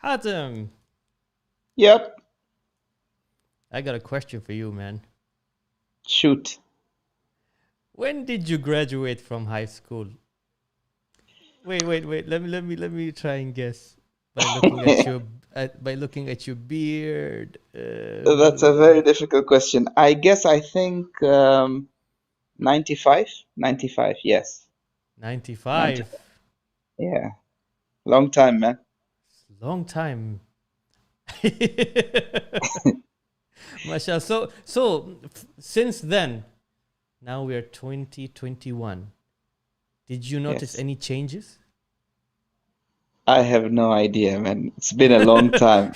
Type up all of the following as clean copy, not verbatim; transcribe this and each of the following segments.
Hatim, Yep. I got a question for you, man. Shoot. When did you graduate from high school? Wait. Let me try and guess by looking at your beard. That's a very difficult question. I think 95? 95, yes. 90. 95. Yeah. Long time, man. Long time. Mashallah. Since then, now we are 2021. Did you notice Yes. any changes? I have no idea, man. It's been a long time.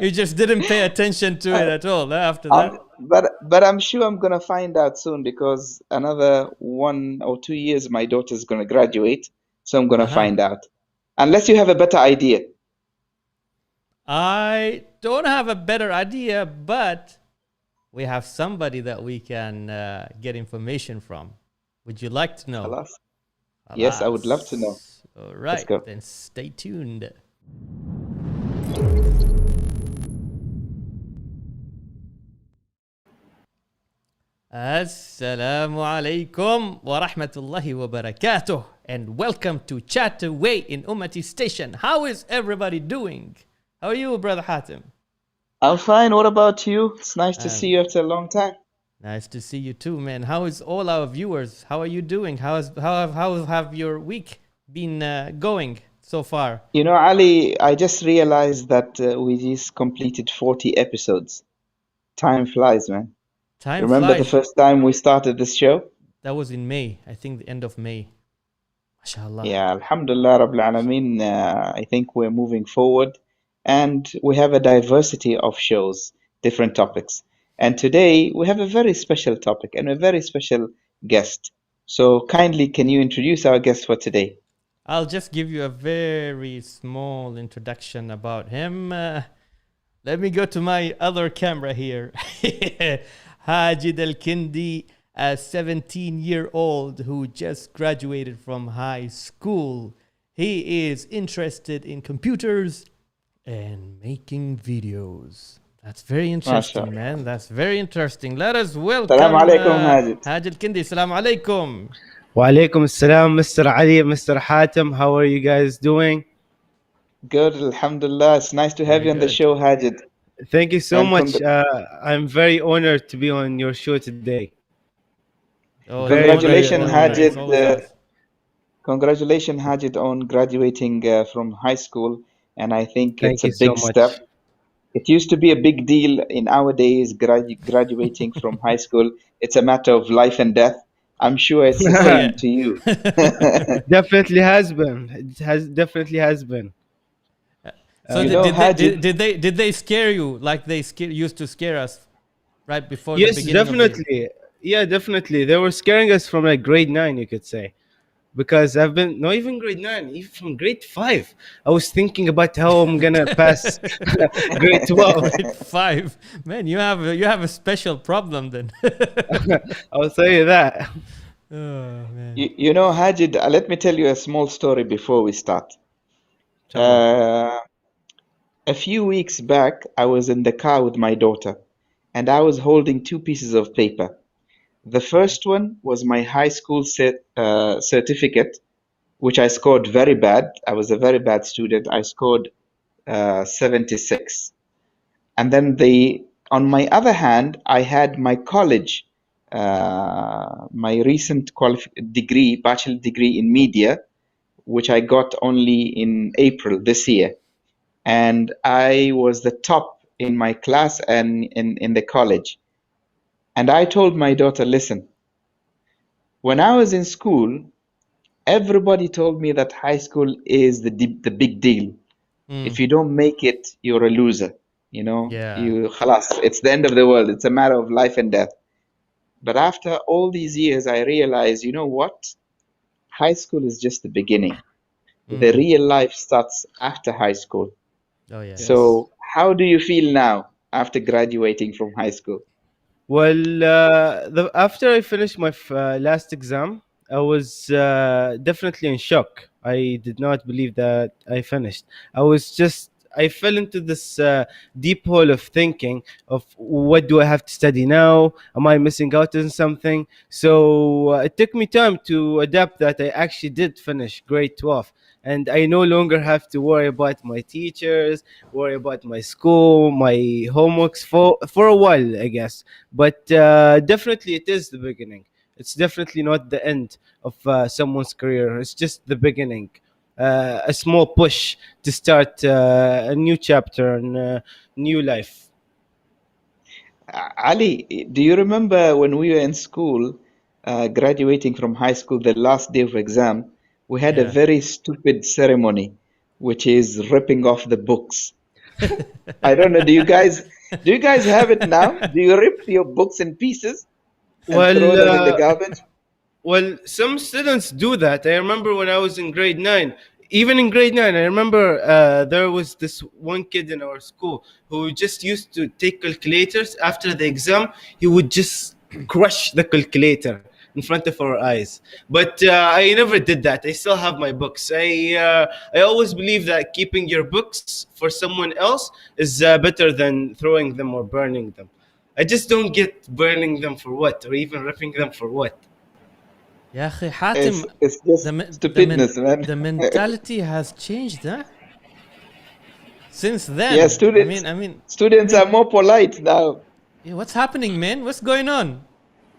You just didn't pay attention to it at all after I'm, that? but I'm sure I'm gonna find out soon because another 1 or 2 years my daughter's gonna graduate, so I'm gonna Uh-huh. find out. Unless you have a better idea. I don't have a better idea, but we have somebody that we can get information from. Would you like to know? Halas? Yes, I would love to know. All Let's right, go. then stay tuned. Assalamu alaikum wa rahmatullahi wa barakatuh, and welcome to Chapter Way in Ummati Station. How is everybody doing? How are you, Brother Hatim? I'm fine. What about you? It's nice to see Um, you after a long time. Nice to see you too, man. How is all our viewers? How are you doing? How have your week been going so far? You know, Ali, I just realized that we just completed 40 episodes. Time flies, man. Time Remember the flies. first time we started this show? That was in May, I think the end of May. MashaAllah. Yeah, Alhamdulillah Rabbil Alameen. I think we're moving forward and we have a diversity of shows, different topics. And today we have a very special topic and a very special guest. So kindly, can you introduce our guest for today? I'll just give you a very small introduction about him. Let me go to my other camera here. HAJID AL-KINDI, a 17-year-old who just graduated from high school. He is interested in computers and making videos. That's very interesting, MashaAllah. man. That's very interesting. Let us Salam welcome alaikum, Majid. HAJID AL-KINDI. Assalamu alaikum. Walaikum assalam, Mr. Ali, Mr. Hatim. How are you guys doing? Good, Alhamdulillah. It's nice to have Very you on the good. show, Hajid. Thank you so And from much. I'm very honored to be on your show today. Oh, Very, very congratulations, the honor is honored. Hajid. always ours. Congratulations, Hajid, on graduating from high school, and I think it's Thank a you so big step. much. It used to be a big deal in our days, graduating from high school. It's a matter of life and death. I'm sure it's the same Yeah. to you. Definitely has been. It has definitely has been. So You did, know, did they Hajid, did they scare you like they used to scare us right before the Yes, beginning of the year? definitely. Yeah, definitely. They were scaring us from like grade 9, you could say. Because I've been not even grade 9, even from grade 5. I was thinking about how I'm gonna pass grade 12. Grade 5, man, you have a special problem then. I'll tell you that. Oh man. you know, Hajid, let me tell you a small story before we start. Tell. Uh, a few weeks back, I was in the car with my daughter, and I was holding two pieces of paper. The first one was my high school certificate, which I scored very bad. I was a very bad student. I scored 76. And then on my other hand, I had my college, my recent degree, bachelor degree in media, which I got only in April this year. And I was the top in my class and in the college. And I told my daughter, listen, when I was in school, everybody told me that high school is the big deal. If you don't make it, you're a loser. You know, Yeah. khalas, it's the end of the world. It's a matter of life and death. But after all these years, I realized, you know what? High school is just the beginning. The real life starts after high school. Oh yeah. Yes. So, how do you feel now after graduating from high school? Well, after I finished my last exam, I was definitely in shock. I did not believe that I finished. I fell into this deep hole of thinking of what do I have to study now? Am I missing out on something? So it took me time to adapt that I actually did finish grade 12. And I no longer have to worry about my teachers, worry about my school, my homeworks for a while, I guess. But definitely it is the beginning. It's definitely not the end of someone's career. It's just the beginning, a small push to start a new chapter and new life. Ali, do you remember when we were in school, graduating from high school, the last day of exam, we had a Yeah. very stupid ceremony, which is ripping off the books. I don't know, do you guys have it now? Do you rip your books in pieces and throw Well, them in the garbage? Well, some students do that. I remember when I was in grade 9. Even in grade 9, I remember there was this one kid in our school who just used to take calculators after the exam. He would just crush the calculator in front of our eyes. But I never did that. I still have my books. I always believe that keeping your books for someone else is better than throwing them or burning them. I just don't get burning them for what, or even ripping them for what. يا أخي حاتم, It's just stupidness, man. the mentality has changed, huh? Since then. Yeah, students are more polite now. Yeah, what's happening, man? What's going on?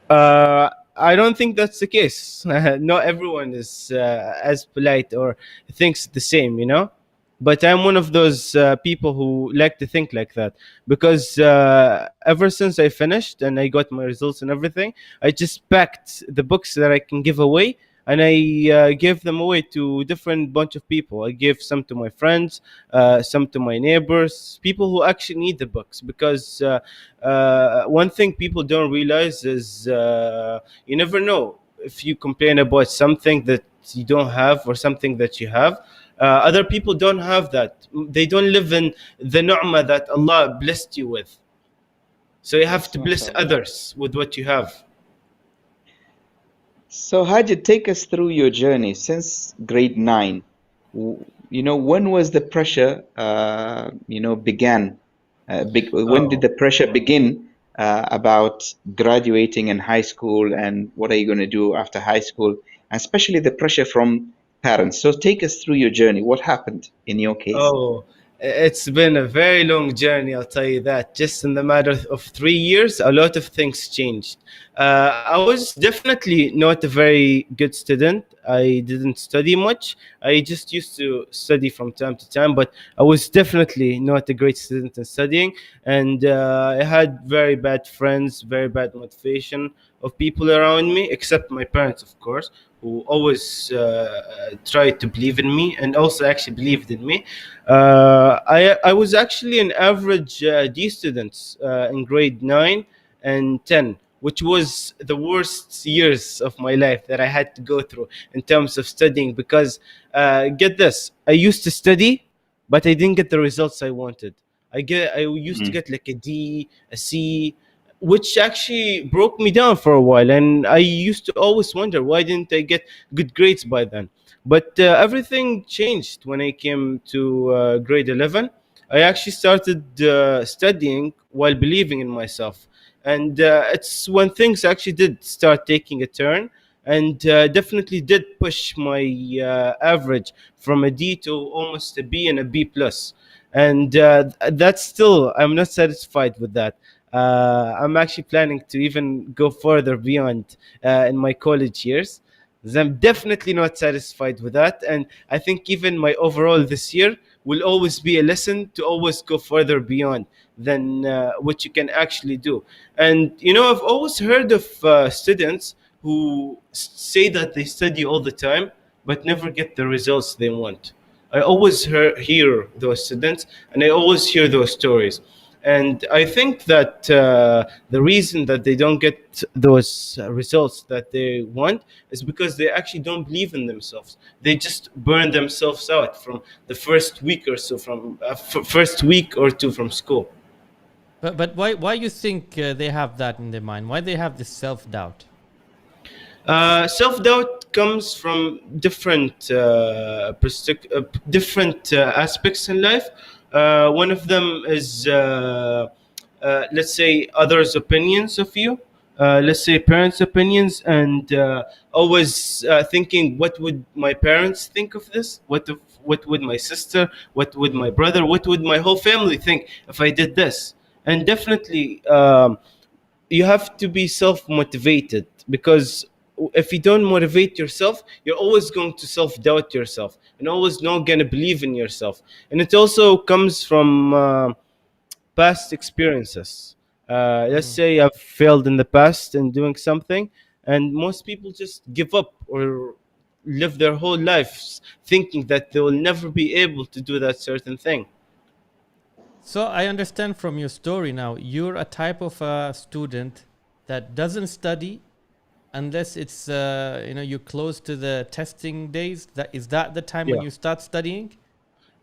I don't think that's the case. Not everyone is as polite or thinks the same, you know. But I'm one of those people who like to think like that because ever since I finished and I got my results and everything, I just packed the books that I can give away and I gave them away to different bunch of people. I gave some to my friends, some to my neighbors, people who actually need the books. Because one thing people don't realize is you never know if you complain about something that you don't have or something that you have. Other people don't have that. They don't live in the nu'mah that Allah blessed you with. So you have to bless others with what you have. So, Hajid, take us through your journey since grade 9. You know, when was the pressure, began? When did the pressure begin about graduating in high school and what are you going to do after high school? And especially the pressure from parents. So, take us through your journey. What happened in your case? Oh, it's been a very long journey, I'll tell you that. Just in the matter of 3 years, a lot of things changed. I was definitely not a very good student. I didn't study much. I just used to study from time to time, but I was definitely not a great student in studying. And I had very bad friends, very bad motivation of people around me, except my parents, of course, who always tried to believe in me and also actually believed in me. I was actually an average D student in grade 9 and 10, which was the worst years of my life that I had to go through in terms of studying. Because get this, I used to study, but I didn't get the results I wanted. I used to Mm. get like a D, a C, which actually broke me down for a while. And I used to always wonder, why didn't I get good grades by then? But everything changed when I came to grade 11. I actually started studying while believing in myself. And it's when things actually did start taking a turn, and definitely did push my average from a D to almost a B and a B plus. And that's still, I'm not satisfied with that. I'm actually planning to even go further beyond in my college years. I'm definitely not satisfied with that. And I think even my overall this year will always be a lesson to always go further beyond than what you can actually do. And, I've always heard of students who say that they study all the time, but never get the results they want. I always hear those students, and I always hear those stories. And I think that the reason that they don't get those results that they want is because they actually don't believe in themselves. They just burn themselves out from the first week or so, from first week or two from school. But why you think they have that in their mind? Why they have this self-doubt? Self doubt comes from different aspects in life. One of them is, let's say, others' opinions of you. Let's say parents' opinions, and always thinking, what would my parents think of this? What would my sister? What would my brother? What would my whole family think if I did this? And definitely, you have to be self motivated, because if you don't motivate yourself, you're always going to self doubt yourself and always not going to believe in yourself. And it also comes from past experiences. Let's Mm. say I've failed in the past in doing something, and most people just give up or live their whole lives thinking that they will never be able to do that certain thing. So I understand from your story now, you're a type of a student that doesn't study unless it's you're close to the testing days. That is that the time when Yeah. you start studying?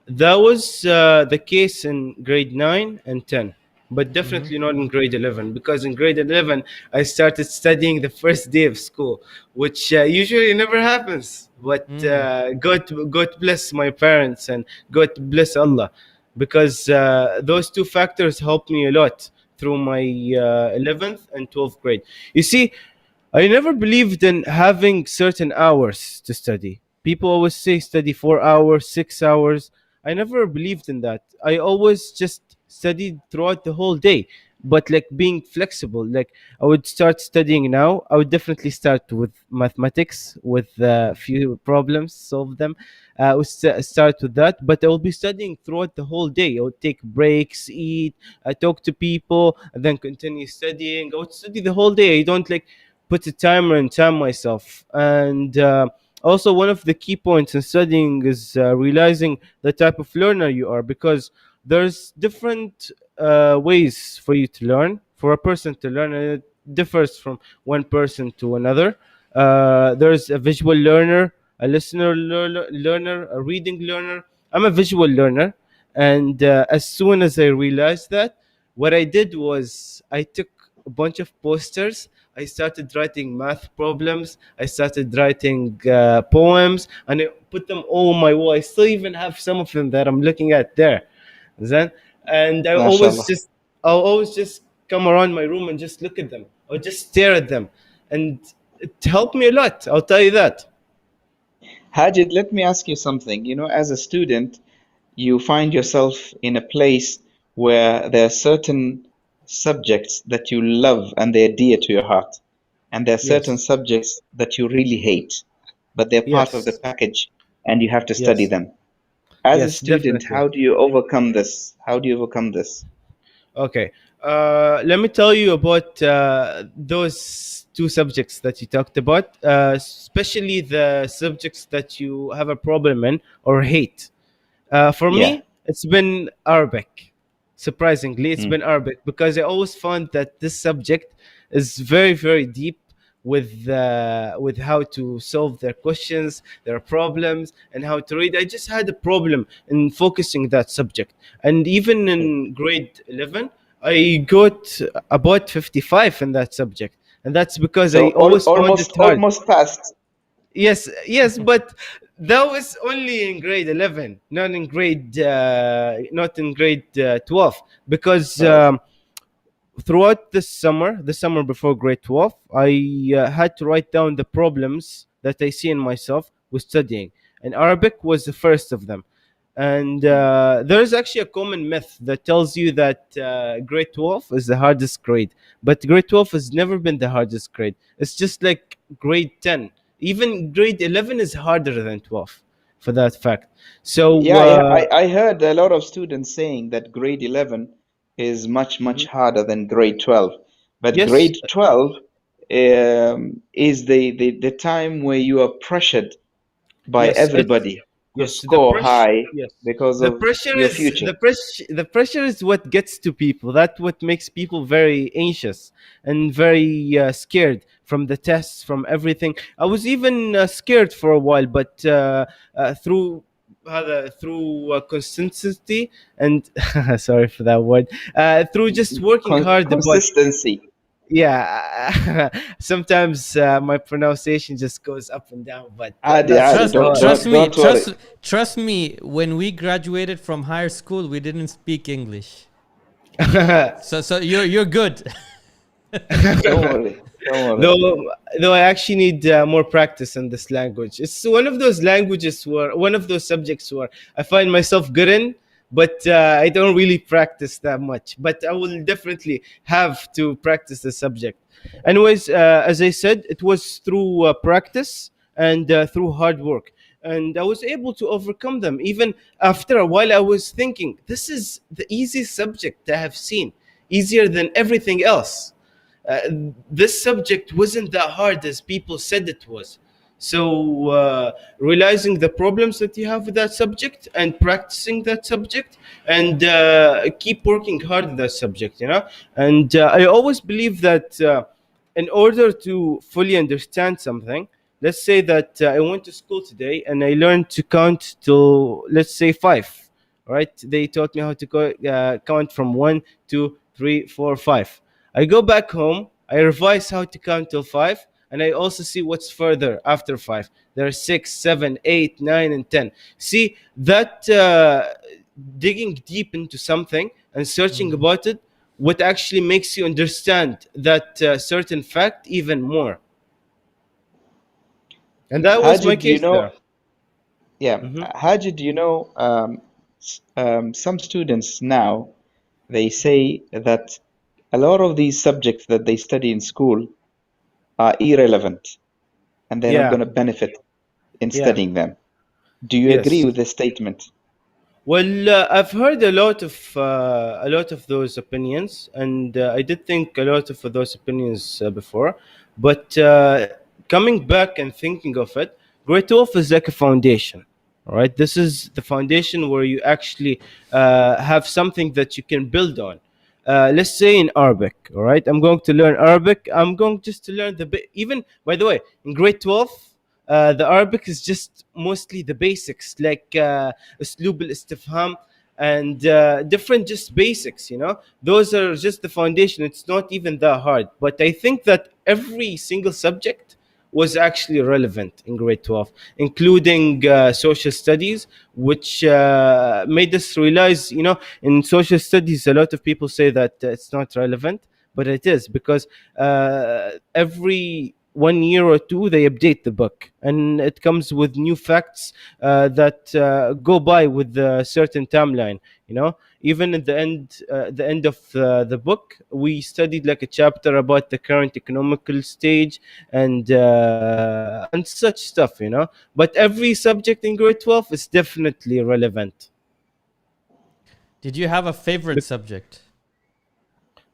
That was the case in grade 9 and 10, but Mm-hmm. definitely not in grade 11, because in grade 11, I started studying the first day of school, which usually never happens. But Mm. God bless my parents, and God bless Allah, because those two factors helped me a lot through my 11th and 12th grade. You see, I never believed in having certain hours to study. People always say study 4 hours, 6 hours. I never believed in that. I always just studied throughout the whole day, but like being flexible. Like I would start studying now. I would definitely start with mathematics, with a few problems, solve them. I would start with that, but I will be studying throughout the whole day. I would take breaks, eat, I talk to people, and then continue studying. I would study the whole day. I don't like put a timer and time myself. And also, one of the key points in studying is realizing the type of learner you are, because there's different ways for you to learn, for a person to learn, and it differs from one person to another. There's a visual learner, a learner, a reading learner. I'm a visual learner. And as soon as I realized that, what I did was I took a bunch of posters. I started writing math problems. I started writing poems, and I put them all on my wall. I still even have some of them that I'm looking at there. Then, and MashaAllah. I'll always just come around my room and just look at them or just stare at them, and it helped me a lot. I'll tell you that. Hajid, let me ask you something. As a student, you find yourself in a place where there are certain subjects that you love and they're dear to your heart. and there are certain Yes. subjects that you really hate, but they're part of the Yes. package and you have to study Yes. them. As a Yes. student, Definitely. how do you overcome this? How do you overcome this? Okay. Let me tell you about those two subjects that you talked about, especially the subjects that you have a problem in or hate. For Yeah. me, it's been Arabic. Surprisingly, it's Mm. been Arabic because I always found that this subject is very, very deep with how to solve their questions, their problems, and how to read. I just had a problem in focusing that subject, and even Okay. in grade 11, I got about 55 in that subject, and that's because So I always found it hard. almost passed. Yes, yes, but that was only in grade 11, not in grade 12, because 12. throughout the summer before grade 12, I had to write down the problems that I see in myself with studying, and Arabic was the first of them. And Mm. there's actually a common myth that tells you that grade 12 is the hardest grade, but grade 12 has never been the hardest grade. It's just like grade 10. Even grade 11 is harder than 12 for that fact. So, Yeah, yeah. I heard a lot of students saying that grade 11 is much, much mhm. harder than grade 12. But Yes, grade 12 is the time where you are pressured by yes, it's everybody to yes. The score pressure, high yes, because the of pressure your is future. the pressure is what gets to people. That's what makes people very anxious and very scared from the tests, from everything. I was even scared for a while, but through consistency and sorry for that word, through just working hard about, Consistency. yeah. Sometimes my pronunciation just goes up and down, but Adi, that's Adi, just how I Trust me, don't worry. trust me. When we graduated from higher school, we didn't speak English. am. So you're good. Don't worry. Don't worry. though though I actually need more practice in this language. It's one of those languages where one of those subjects where I find myself good in, but I don't really practice that much. But I will definitely have to practice the subject. Anyways, as I said, it was through practice and through hard work. And I was able to overcome them. Even after a while, I was thinking, this is the easiest subject I have seen, easier than everything else. uh, this subject wasn't that hard as people said it was. So, realizing the problems that you have with that subject and practicing that subject and keep working hard in that subject, you know. And I always believe that in order to fully understand something, let's say that I went to school today and I learned to count till, let's say, five. Right? They taught me how to count from 1, 2, 3, 4, 5. I go back home, I revise how to count till five, and I also see what's further after five. There are 6, 7, 8, 9, and 10. See that digging deep into something and searching Mm. about it, what actually makes you understand that certain fact even more. And that was my Hajid, case there. yeah, Hmm. Hajid, some students now, they say that a lot of these subjects that they study in school are irrelevant and they're not Yeah, going to benefit in yeah, studying them. Do you agree yes. with this statement? Well, I've heard a lot of those opinions, and I did think a lot of those opinions before. But coming back and thinking of it, grade 12 is like a foundation. All right, this is the foundation where you actually have something that you can build on. Let's say in Arabic, all right, I'm going to learn Arabic. I'm going just to learn even, by the way, in grade 12, the Arabic is just mostly the basics, like أسلوب الاستفهام and different just basics, you know. Those are just the foundation. It's not even that hard. But I think that every single subject was actually relevant in grade 12, including social studies, which made us realize, you know, in social studies, a lot of people say that it's not relevant, but it is because every 1 year or two they update the book, and it comes with new facts that go by with a certain timeline. You know, even at the end of the book, we studied like a chapter about the current economical stage and such stuff. You know, but every subject in grade 12 is definitely relevant. Did you have a favorite subject?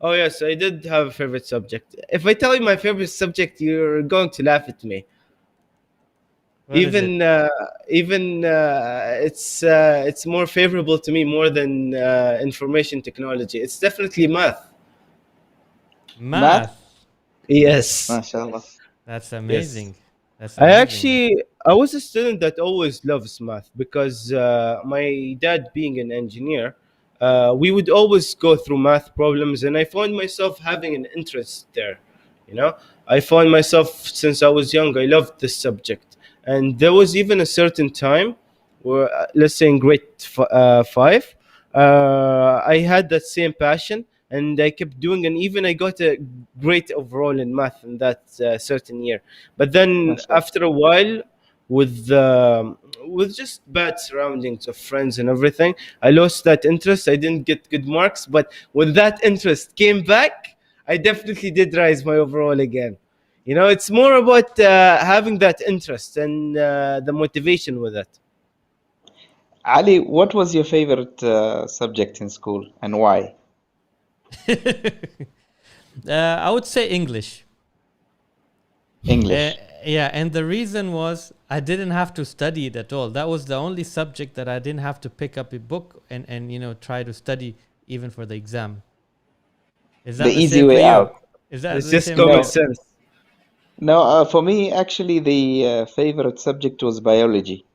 Oh yes, I did have a favorite subject. If I tell you my favorite subject, you're going to laugh at me. What is it? It's more favorable to me more than information technology. It's definitely math. Math? Math. Yes. MashaAllah. That's Yes. amazing. That's amazing. I was a student that always loves math because my dad being an engineer, we would always go through math problems, and I found myself having an interest there. You know, I found myself since I was young. I loved this subject, and there was even a certain time where, let's say in grade 5, I had that same passion, and I kept doing, and even I got a great overall in math in that certain year. But then MashaAllah. after a while, with just bad surroundings of friends and everything, I lost that interest. I didn't get good marks, but when that interest came back, I definitely did rise my overall again. You know, it's more about having that interest and the motivation with it. Ali, what was your favorite subject in school and why? I would say English. Uh, English. yeah, and the reason was I didn't have to study it at all. That was the only subject that I didn't have to pick up a book and try to study even for the exam. Is The that the easy same for way you? out. Is that It's the just same for common you? No, sense. no. For me, actually, the favorite subject was biology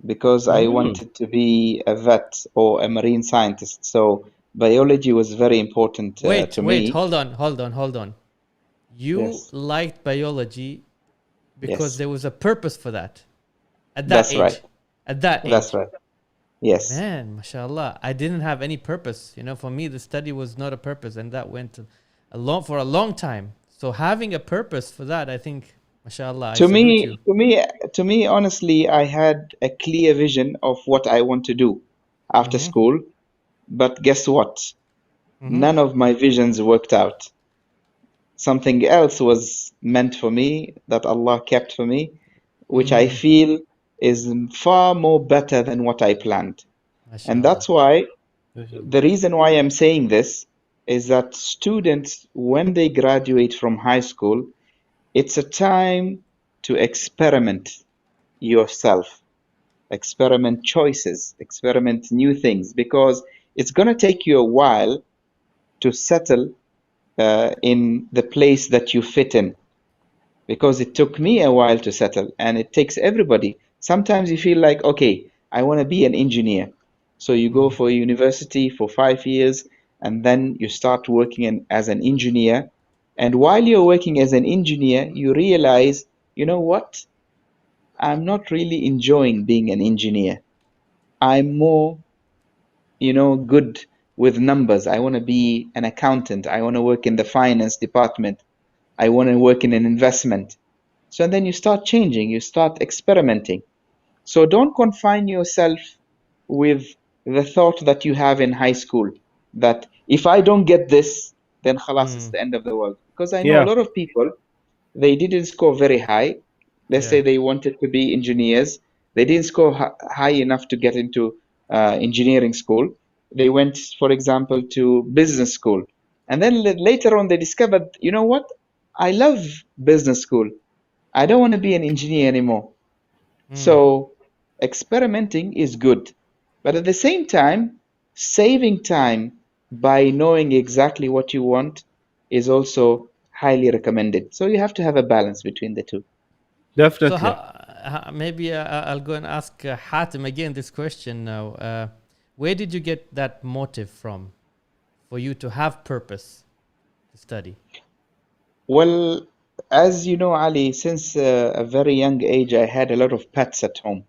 because I Mm. wanted to be a vet or a marine scientist. So biology was very important Wait, to wait, me. hold on. You Yes, liked biology because yes, there was a purpose for that at that that's right. age. At that That's age. right. Yes. Man, mashallah. I didn't have any purpose. For me, the study was not a purpose, and that went for a long time. So having a purpose for that, I think, mashallah, I To salute me, you. to me, to me, honestly, I had a clear vision of what I want to do after Mm-hmm. school. But guess what? Mm-hmm. None of my visions worked out. Something else was meant for me that Allah kept for me, which I Mm, feel is far more better than what I planned. And mashallah. that's why the reason why I'm saying this is that students, when they graduate from high school, it's a time to experiment yourself, experiment choices, experiment new things, because it's going to take you a while to settle in the place that you fit in. Because it took me a while to settle, and it takes everybody. Sometimes you feel like, okay, I want to be an engineer. So you go Mm, for university for 5 years, and then you start working as an engineer. And while you're working as an engineer, you realize, you know what? I'm not really enjoying being an engineer. I'm more, good with numbers. I want to be an accountant. I want to work in the finance department. I want to work in an investment. So then you start changing, you start experimenting. So don't confine yourself with the thought that you have in high school that if I don't get this, then khalas, it's mm, the end of the world. Because I know a Yeah, lot of people, they didn't score very high. Let's yeah. say they wanted to be engineers. They didn't score high enough to get into engineering school. They went, for example, to business school. And then later on, they discovered, you know what? I love business school. I don't want to be an engineer anymore. Mm. So experimenting is good. But at the same time, saving time by knowing exactly what you want is also highly recommended. So you have to have a balance between the two. So definitely. maybe I'll go and ask Hatim again this question now. Where did you get that motive from for you to have purpose to study? Well, as you know, Ali, since a very young age, I had a lot of pets at home.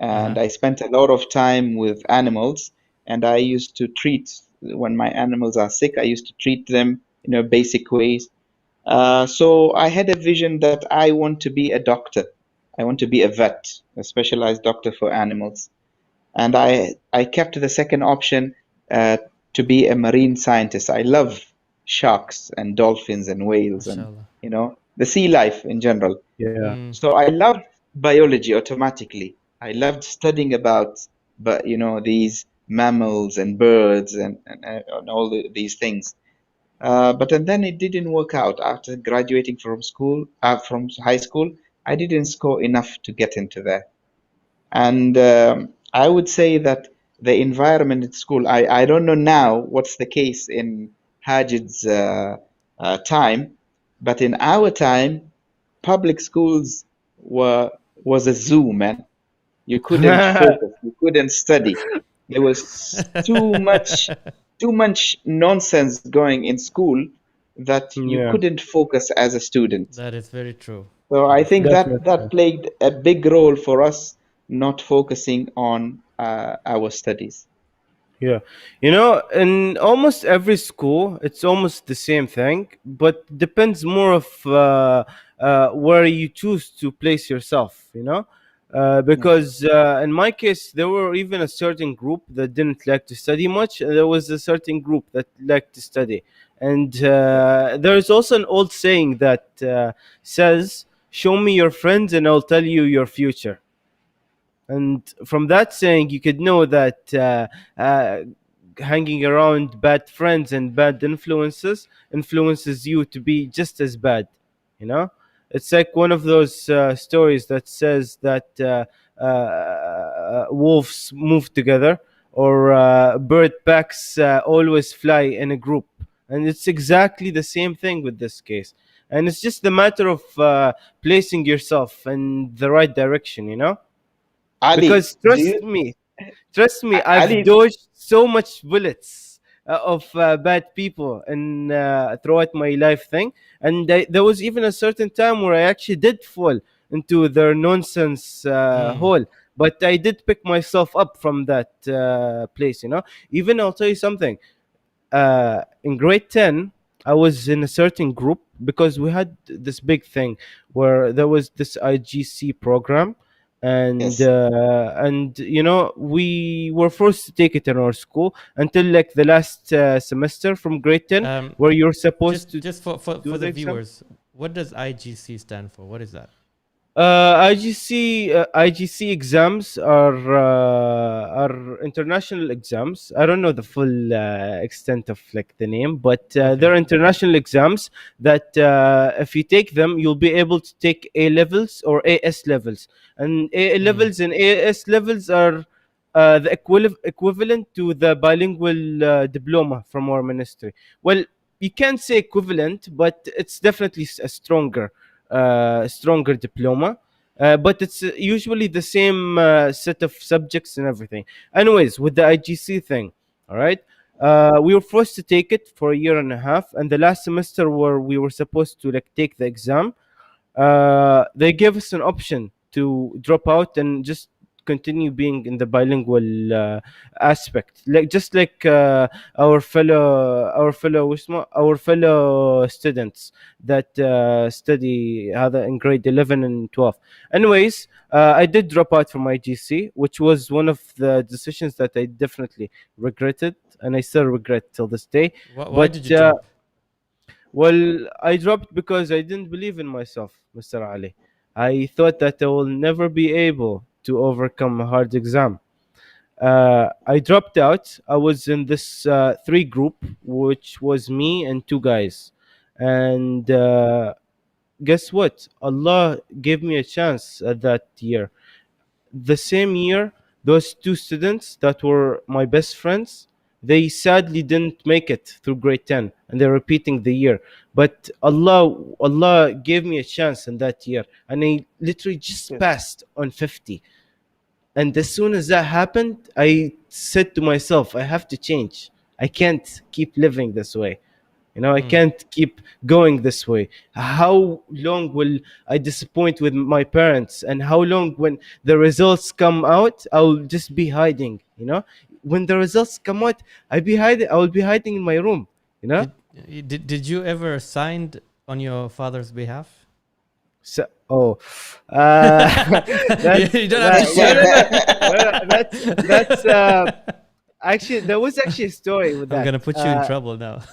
Uh-huh. And I spent a lot of time with animals. And I used to treat, when my animals are sick, I used to treat them in basic ways. So I had a vision that I want to be a doctor. I want to be a vet, a specialized doctor for animals. And I kept the second option uh, to be a marine scientist. I love sharks and dolphins and whales and, Mashallah. the sea life in general. Yeah. Mm, So I loved biology automatically. I loved studying about, but these mammals and birds and all these things. But and then it didn't work out. After graduating from school, from high school, I didn't score enough to get into there. And I would say that the environment at school, I don't know now what's the case in HAJID's time, but in our time, public schools were was a zoo, man. You couldn't focus, you couldn't study. There was too much nonsense going in school that you Yeah, couldn't focus as a student. that is very true. So That I is think very that true. definitely. that played a big role for us not focusing on our studies. Yeah. In almost every school, it's almost the same thing, but depends more of where you choose to place yourself, Mm. because in my case, there were even a certain group that didn't like to study much, and there was a certain group that liked to study. And Yeah. there's also an old saying that says, "Show me your friends, and I'll tell you your future." And from that saying, you could know that hanging around bad friends and bad influences you to be just as bad. It's like one of those stories that says that wolves move together, or bird packs always fly in a group. And it's exactly the same thing with this case. And it's just a matter of placing yourself in the right direction. Ali, Because do you, trust me, I've Ali? dodged so much bullets of bad people and throughout my life thing. And there was even a certain time where I actually did fall into their nonsense Mm, hole, but I did pick myself up from that place. Even I'll tell you something. In grade 10, I was in a certain group because we had this big thing where there was this IGC program, and Yes. we were forced to take it in our school until like the last semester from grade 10, um, where you're supposed to just for do the the exam. viewers, what does IGC stand for? What is that? IGC exams are international exams. I don't know the full extent of like the name, but Okay. they're international exams that if you take them, you'll be able to take A levels or AS levels. And A Mm, levels and AS levels are the equivalent to the bilingual diploma from our ministry. Well, you can't say equivalent, but it's definitely a stronger diploma. But it's usually the same set of subjects and everything. Anyways, with the IGC thing, all right, we were forced to take it for a year and a half, and the last semester where we were supposed to like take the exam, they gave us an option to drop out and just continue being in the bilingual aspect, like just like our fellow students that study other in grade 11 and 12. Anyways, I did drop out from IGC, which was one of the decisions that I definitely regretted, and I still regret till this day. why did But you drop? well, I dropped because I didn't believe in myself, Mr. Ali. I thought that I will never be able to overcome a hard exam. I dropped out. I was in this three group, which was me and two guys. And guess what? Allah gave me a chance at that year. The same year, those two students that were my best friends, they sadly didn't make it through grade 10, and they're repeating the year. But Allah gave me a chance in that year, and I literally just Yes. passed on 50. And as soon as that happened, I said to myself, I have to change. I can't keep living this way. I Mm. can't keep going this way. How long will I disappoint with my parents? And how long, when the results come out, I'll just be hiding? When the results come out, I will be hiding in my room. You know? Did did you ever signed on your father's behalf? So, oh, that's You don't have to that. No, share. no, no, no, no, that's actually there was actually a story with I'm that. gonna put you in trouble now.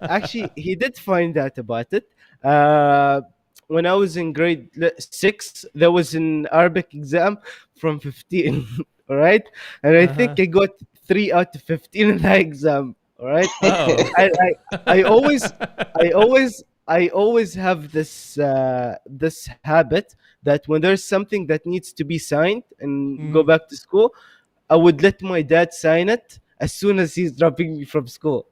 Actually, he did find out about it. Uh, when I was in grade 6, there was an Arabic exam from 15, all right? And I Uh-huh. think I got 3 out of 15 in that exam, all right? Oh. I, I, I always, I always have this habit that when there's something that needs to be signed and go Mm. back to school, I would let my dad sign it as soon as he's dropping me from school,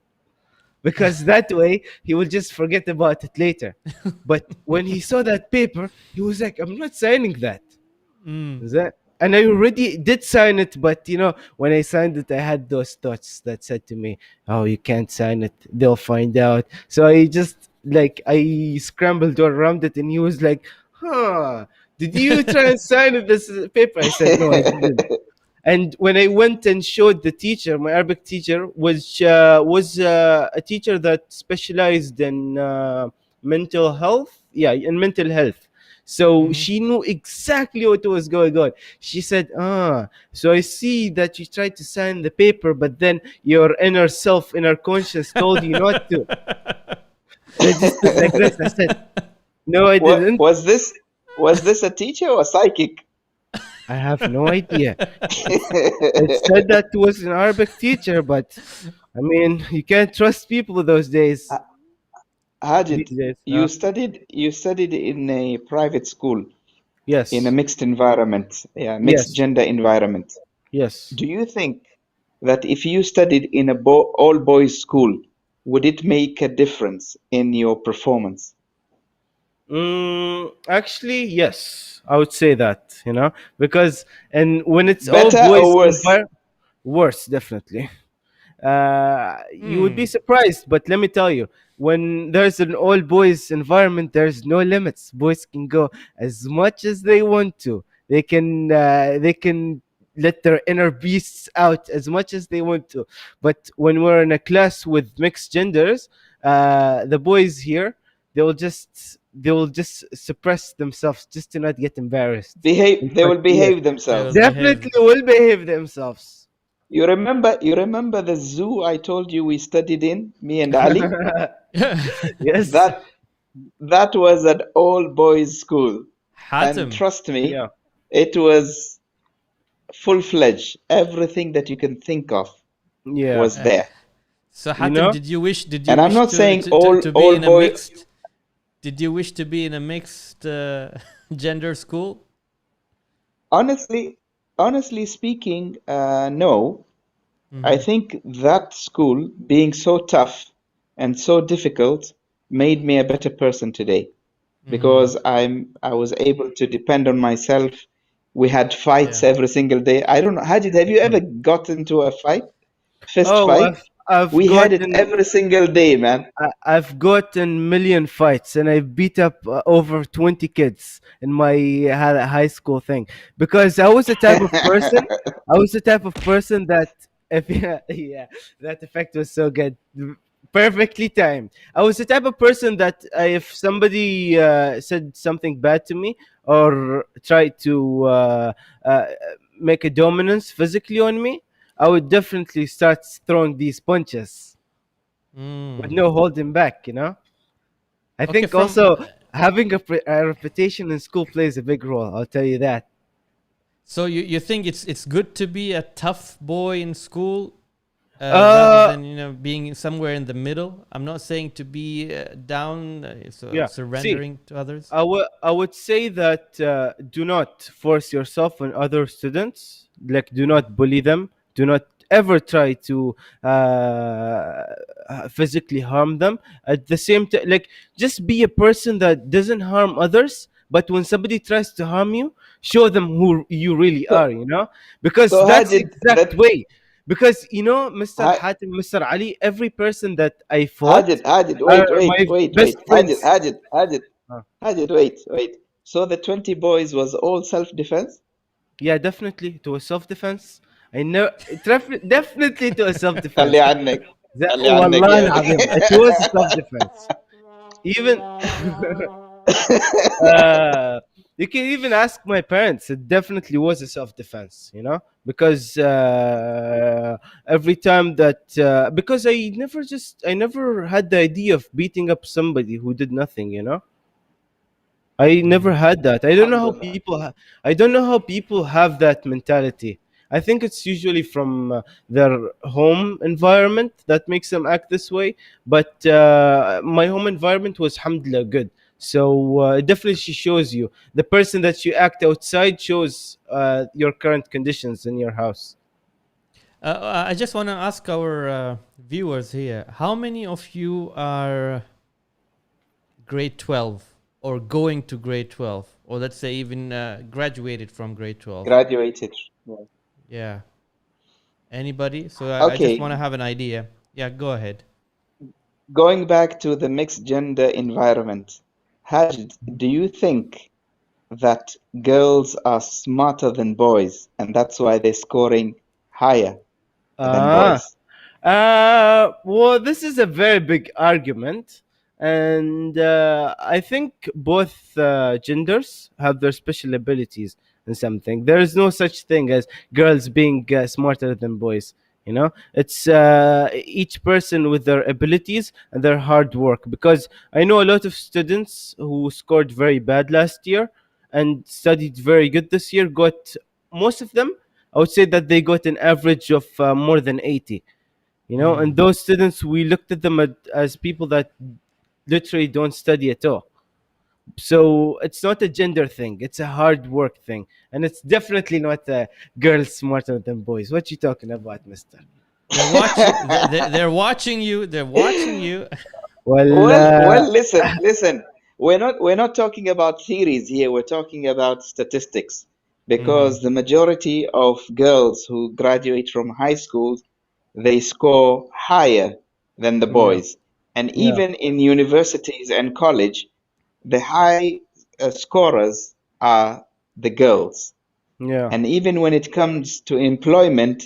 because that way he will just forget about it later. But when he saw that paper, he was like, "I'm not signing that." Mm. Is that? And I already did sign it, but when I signed it, I had those thoughts that said to me, "Oh, you can't sign it; they'll find out." So I just I scrambled around it, and he was like, "Huh? Did you try and sign it, this paper?" I said, "No, I didn't." And when I went and showed the teacher, my Arabic teacher, which was a teacher that specialized in mental health, yeah, in mental health. So Mhm. she knew exactly what was going on. She said, "Ah, so I see that you tried to sign the paper, but then your inner self, inner conscience told you not to." And I just stood like this. I said, "No, I What didn't. was this a teacher or psychic? I have no idea." It said that it was an Arabic teacher, but I mean, you can't trust people those days. These Hajid, days, you studied in a private school in a yes, mixed environment, yeah, mixed yes, gender environment. yes. Do you think that if you studied in a all boys school, would it make a difference in your performance? Actually, yes, I would say that, because and when it's all Better boys or worse? environment, worse, definitely. You would be Mm. surprised, but let me tell you, when there's an all boys environment, there's no limits. Boys can go as much as they want to. They can let their inner beasts out as much as they want to. But when we're in a class with mixed genders, the boys here, they will just suppress themselves just to not get embarrassed in They front. will Yes, behave They will themselves. behave. definitely will behave themselves. You remember the zoo I told you we studied in, me and Ali? Yes. That that was an all boys school. And Hatim. trust me, Yeah. it was full-fledged. Everything that you can think of Yeah. was there. So You Hatim, know? did you And I'm wish not saying to be all in a boy. mixed did you wish to be in a mixed gender school? Honestly, honestly speaking, no. I Mm-hmm. think that school, being so tough and so difficult, made me a better person today Mm-hmm. because I was able to depend on myself. We had fights Yeah. every single day. I don't know, Hajid, have you ever got into a fight? Fist Oh, fight? I've We had it gotten every single day, man. I've gotten million fights, and I've beat up over 20 kids in my high school thing, because I was the type of person. I was the type of person that if yeah, that effect was so good, perfectly timed. I was the type of person that if somebody said something bad to me or tried to uh, make a dominance physically on me, I would definitely start throwing these punches with Mm. no holding back. I Okay, think from also having a reputation in school plays a big role. I'll tell you that. so you think it's good to be a tough boy in school rather Uh, than being somewhere in the middle? I'm not saying to be down, so yeah. See, surrendering to others. I would say that do not force yourself on other students. Like, do not bully them. Do not ever try to physically harm them. At the same time, like, just be a person that doesn't harm others. But when somebody tries to harm you, show them who you really So, are. Because so that's the Hajid, exact way. Because Mr. Ha- Hatim, Mr. Ali, every person that I fought Hajid, are wait, my wait, best wait. friends. Uh, Hajid, wait. So the 20 boys was all self-defense? Yeah, definitely to a self-defense. I know, definitely to a خلي self-defense. عنك خلي عنك والله يا العظيم, it was a self-defense. Even uh, you can even ask my parents. It definitely was a self-defense, because every time that because I never had the idea of beating up somebody who did nothing. I never had that. I don't know how Alhamdulillah. I don't know how people have that mentality. I think it's usually from their home environment that makes them act this way. But my home environment was, alhamdulillah, good. So it definitely shows you the person that you act outside shows your current conditions in your house. I just want to ask our viewers here, how many of you are grade 12 or going to grade 12? Or let's say even graduated from grade 12? Graduated. Yeah. Yeah. Anybody? So I just want to Okay, have an idea. Yeah, go ahead. going back to the mixed gender environment, Hajid, do you think that girls are smarter than boys and that's why they're scoring higher than Ah, boys? well, this is a very big argument, and I think both genders have their special abilities in something. There is no such thing as girls being smarter than boys. It's each person with their abilities and their hard work. Because I know a lot of students who scored very bad last year and studied very good this year. Got most of them. I would say that they got an average of more than 80. And those students, we looked at them as people that literally don't study at all. So it's not a gender thing, it's a hard work thing, and it's definitely not girls smarter than boys. What you talking about, mister? They're watching. They're watching you. They're watching you. Well, Well, listen. We're not talking about theories here. We're talking about statistics because the majority of girls who graduate from high school, they score higher than the yeah, boys. And yeah, even in universities and college, the high scorers are the girls. yeah. And even when it comes to employment,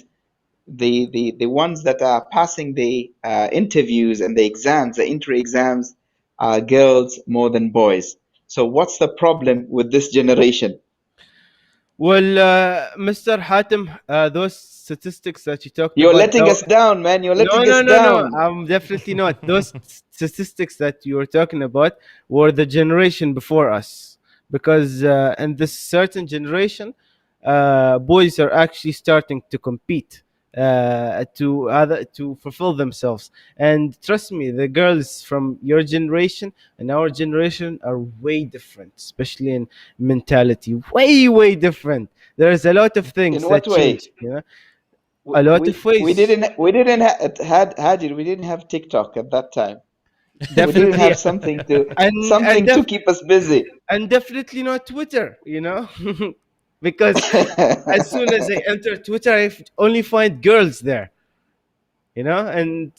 the ones that are passing the interviews and the exams, the entry exams, are girls more than boys. So what's the problem with this generation? Well, Mr. Hatim, those statistics that you talked You're about, letting us down, man. You're no, letting no, us no, no. down. I'm definitely not. Those statistics that you were talking about were the generation before us, because in this certain generation, boys are actually starting to compete to fulfill themselves. And trust me, the girls from your generation and our generation are way different, especially in mentality. Way, way different. There's a lot of things In that what way? change. A lot of We ways. had Hajid, we didn't have TikTok at that time. We didn't Definitely, have something to and something to keep us busy. definitely not Twitter. Because as soon as I enter Twitter, only find girls there. And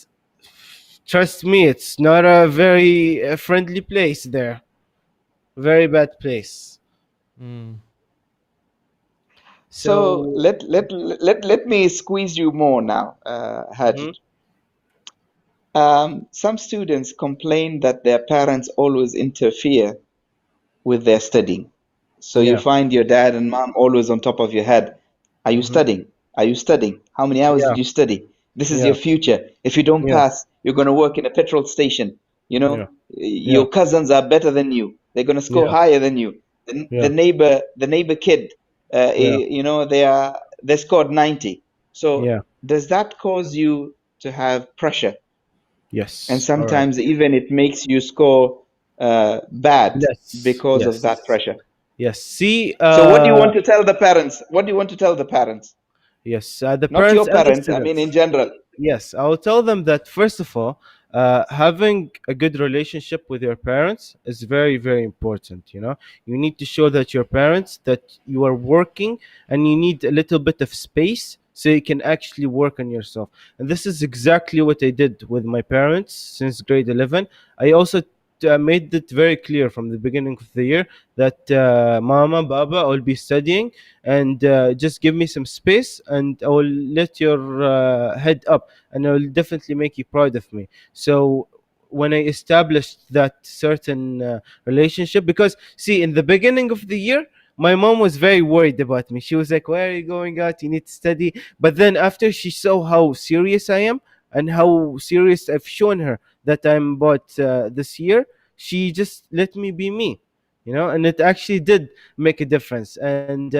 trust me, it's not a very friendly place there. Very bad place. Mm. So So, let me squeeze you more now, Hajid. mhm, Some students complain that their parents always interfere with their studying. So you yeah, find your dad and mom always on top of your head. Are you hmm, studying? Are you studying? How many hours yeah, did you study? This is yeah, your future. If you don't yeah, pass, you're going to work in a petrol station. You yeah, know, yeah, your cousins are better than you. They're going to score yeah, higher than you. The yeah, neighbor kid, yeah, they scored 90. So yeah. does that cause you to have pressure? And Yes. All right. sometimes even it makes you score bad Yes. because of that Yes. pressure. Yes. See. So what do you want to tell the parents? What do you want to tell the parents? Yes. The Not parents your and the parents, I mean in students. general. Yes, I will tell them that first of all, having a good relationship with your parents is very, very important. You need to show that your parents that you are working and you need a little bit of space so you can actually work on yourself. And this is exactly what I did with my parents since grade 11. I also made it very clear from the beginning of the year that Mama, Baba, I'll be studying and just give me some space and I will let your head up and I will definitely make you proud of me. So when I established that certain relationship. Because see, in the beginning of the year, my mom was very worried about me. She was like, "Why are you going out? You need to study." But then after she saw how serious I am and how serious I've shown her that I'm about this year, she just let me be me. And it actually did make a difference. And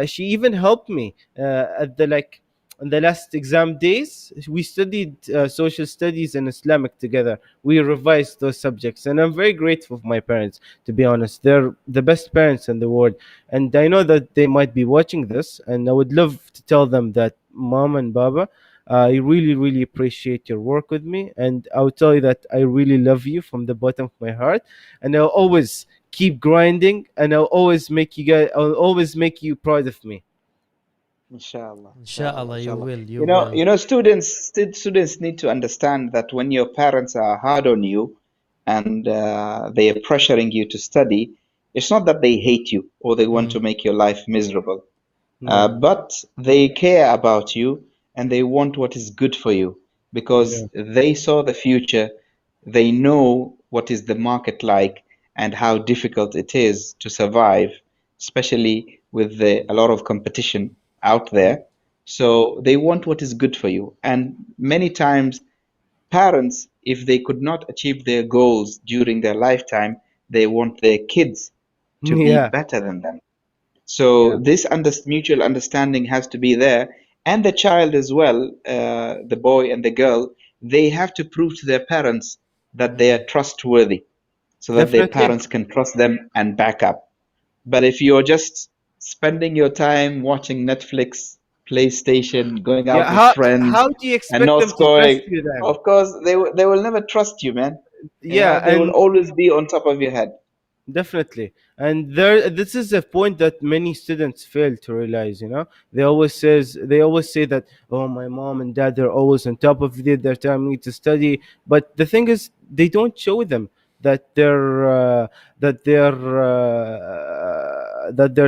she even helped me at the like on the last exam days. We studied social studies and Islamic together. We revised those subjects, and I'm very grateful for my parents. To be honest, they're the best parents in the world, and I know that they might be watching this, and I would love to tell them that mom and baba, I really, really appreciate your work with me, and I'll tell you that I really love you from the bottom of my heart, and I'll always keep grinding, and I'll always make you proud of me. Inshallah, inshallah, Inshallah, you inshallah. will. You You know, will. you know, students need to understand that when your parents are hard on you and they are pressuring you to study, it's not that they hate you or they want to Mm. make your life miserable. Yeah, But they care about you and they want what is good for you because yeah, they saw the future. They know what is the market like and how difficult it is to survive, especially with a lot of competition out there. So they want what is good for you. And many times, parents, if they could not achieve their goals during their lifetime, they want their kids to be yeah, better than them. So yeah. this mutual understanding has to be there, and the child as well, the boy and the girl, they have to prove to their parents that they Mm. are trustworthy, so that their Definitely. parents can trust them and back up. But if you're just spending your time watching Netflix, PlayStation, going Yeah. out with friends, How do you and expect not them to trust scoring, you then? of course they will never trust you, man. Yeah, They will and always be on top of your head. definitely. And this is a point that many students fail to realize. They always say that, oh, my mom and dad, they're always on top of it. They're telling me to study. But the thing is, they don't show them that they're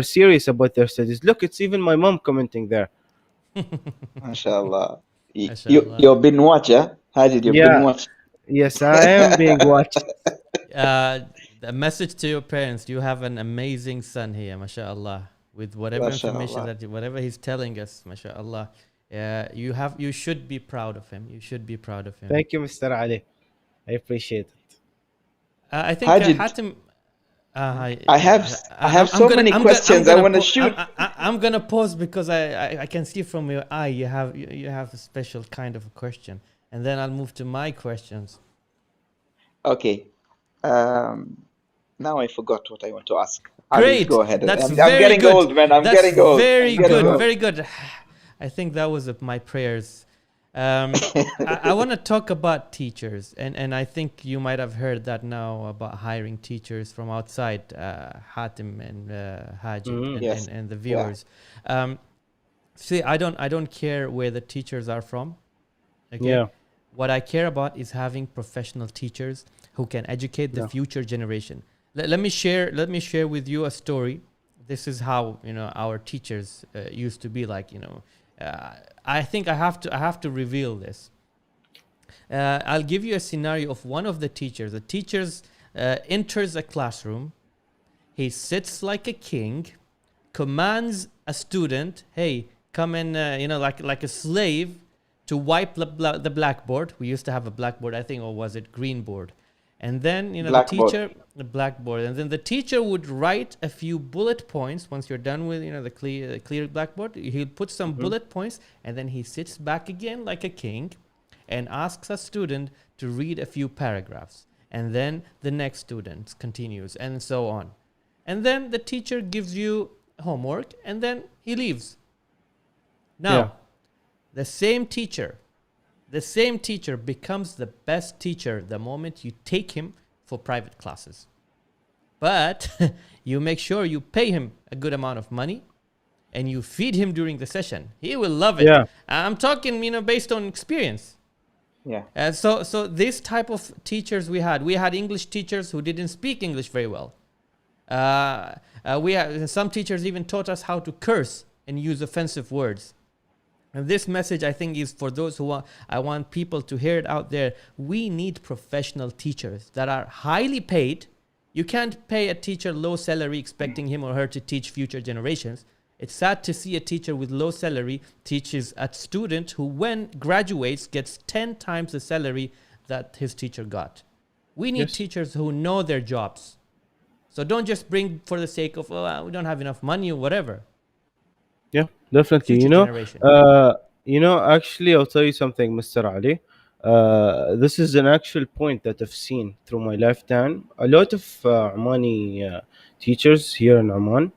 serious about their studies. Look, it's even my mom commenting there. MashaAllah. MashaAllah. You've been watcher, Hajid, you've been Yeah. watch. Yes, I am being watched. Uh, a message to your parents: you have an amazing son here, mashallah. With whatever information MashaAllah. whatever he's telling us, mashallah. You should be proud of him. You should be proud of him. Thank you, Mr. Ali. I appreciate it. I think Hajid, Hatim. I, I have I have I'm so gonna many I'm questions I gonna want to shoot. I'm gonna pause because I can see from your eye you have a special kind of a question, and then I'll move to my questions. Okay. Um, now I forgot what I want to ask. Hajid, Great. go ahead. That's I'm very getting good. old, man. I'm That's getting old. I'm very getting good. old. Very good. I think that was my prayers. I want to talk about teachers, and I think you might have heard that now about hiring teachers from outside, Hatim and Hajid Mhm. Yes. and the Yeah. viewers. Um, See, I don't care where the teachers are from. Okay, Yeah. what I care about is having professional teachers who can educate the Yeah. future generation. Let me share with you a story. This is how our teachers used to be like. I think I have to reveal this. I'll give you a scenario of one of the teachers. The teachers enters a classroom. He sits like a king, commands a student, "Hey, come and like a slave, to wipe the blackboard." We used to have a blackboard, I think, or was it green board? And then the Blackboard. teacher, the blackboard, and then the teacher would write a few bullet points. Once you're done with the clear blackboard, he'll put some Mhm. bullet points, and then he sits back again like a king, and asks a student to read a few paragraphs, and then the next student continues, and so on. And then the teacher gives you homework, and then he leaves. Yeah. Now, the same teacher becomes the best teacher the moment you take him for private classes. But you make sure you pay him a good amount of money, and you feed him during the session. He will love it. Yeah. I'm talking, based on experience. Yeah. So this type of teachers we had English teachers who didn't speak English very well. We had some teachers even taught us how to curse and use offensive words. And this message, I think, is for those who want, I want people to hear it out there. We need professional teachers that are highly paid. You can't pay a teacher low salary expecting him or her to teach future generations. It's sad to see a teacher with low salary teaches a student who, when graduates, gets 10 times the salary that his teacher got. We need Yes. teachers who know their jobs. So don't just bring for the sake of, oh, we don't have enough money or whatever. Yeah, definitely. Future generation. Actually, I'll tell you something, Mr. Ali. This is an actual point that I've seen through my lifetime. A lot of Omani teachers here in Oman,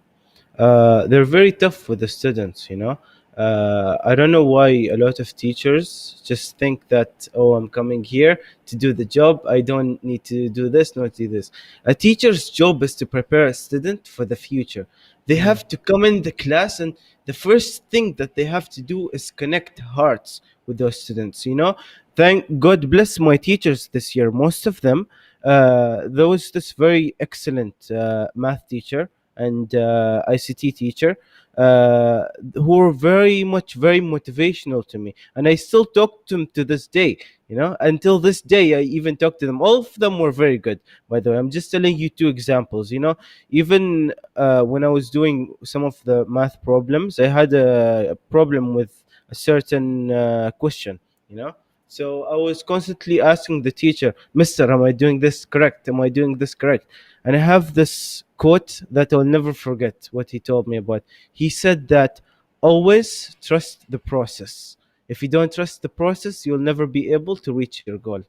they're very tough with the students, you know. I don't know why a lot of teachers just think that, oh, I'm coming here to do the job. I don't need to do this, not do this. A teacher's job is to prepare a student for the future. They have to come in the class, and the first thing that they have to do is connect hearts with those students, you know. Thank God bless my teachers this year. Most of them, there was this very excellent math teacher and ICT teacher uh, who were very motivational to me, and I still talk to them to this day. You know, until this day, I even talk to them. All of them were very good. By the way, I'm just telling you two examples. You know, even when I was doing some of the math problems, I had a problem with a certain question. You know, so I was constantly asking the teacher, Mister, am I doing this correct? Am I doing this correct? And I have this quote that I'll never forget what he told me about. He said that always trust the process. If you don't trust the process, you'll never be able to reach your goal,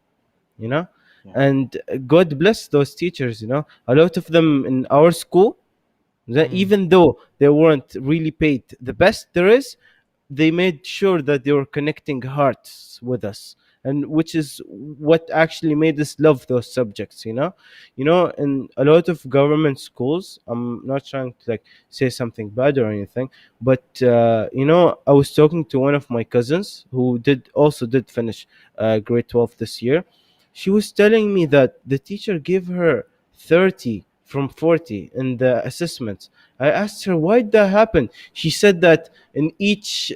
you know? Yeah. And God bless those teachers, you know? A lot of them in our school, that even though they weren't really paid the best there is, they made sure that they were connecting hearts with us, and which is what actually made us love those subjects, you know. In a lot of government schools, I'm not trying to like say something bad or anything, but you know, I was talking to one of my cousins who did finish grade 12 this year. She was telling me that the teacher gave her 30 from 40 in the assessments. I asked her why did that happen. She said that in each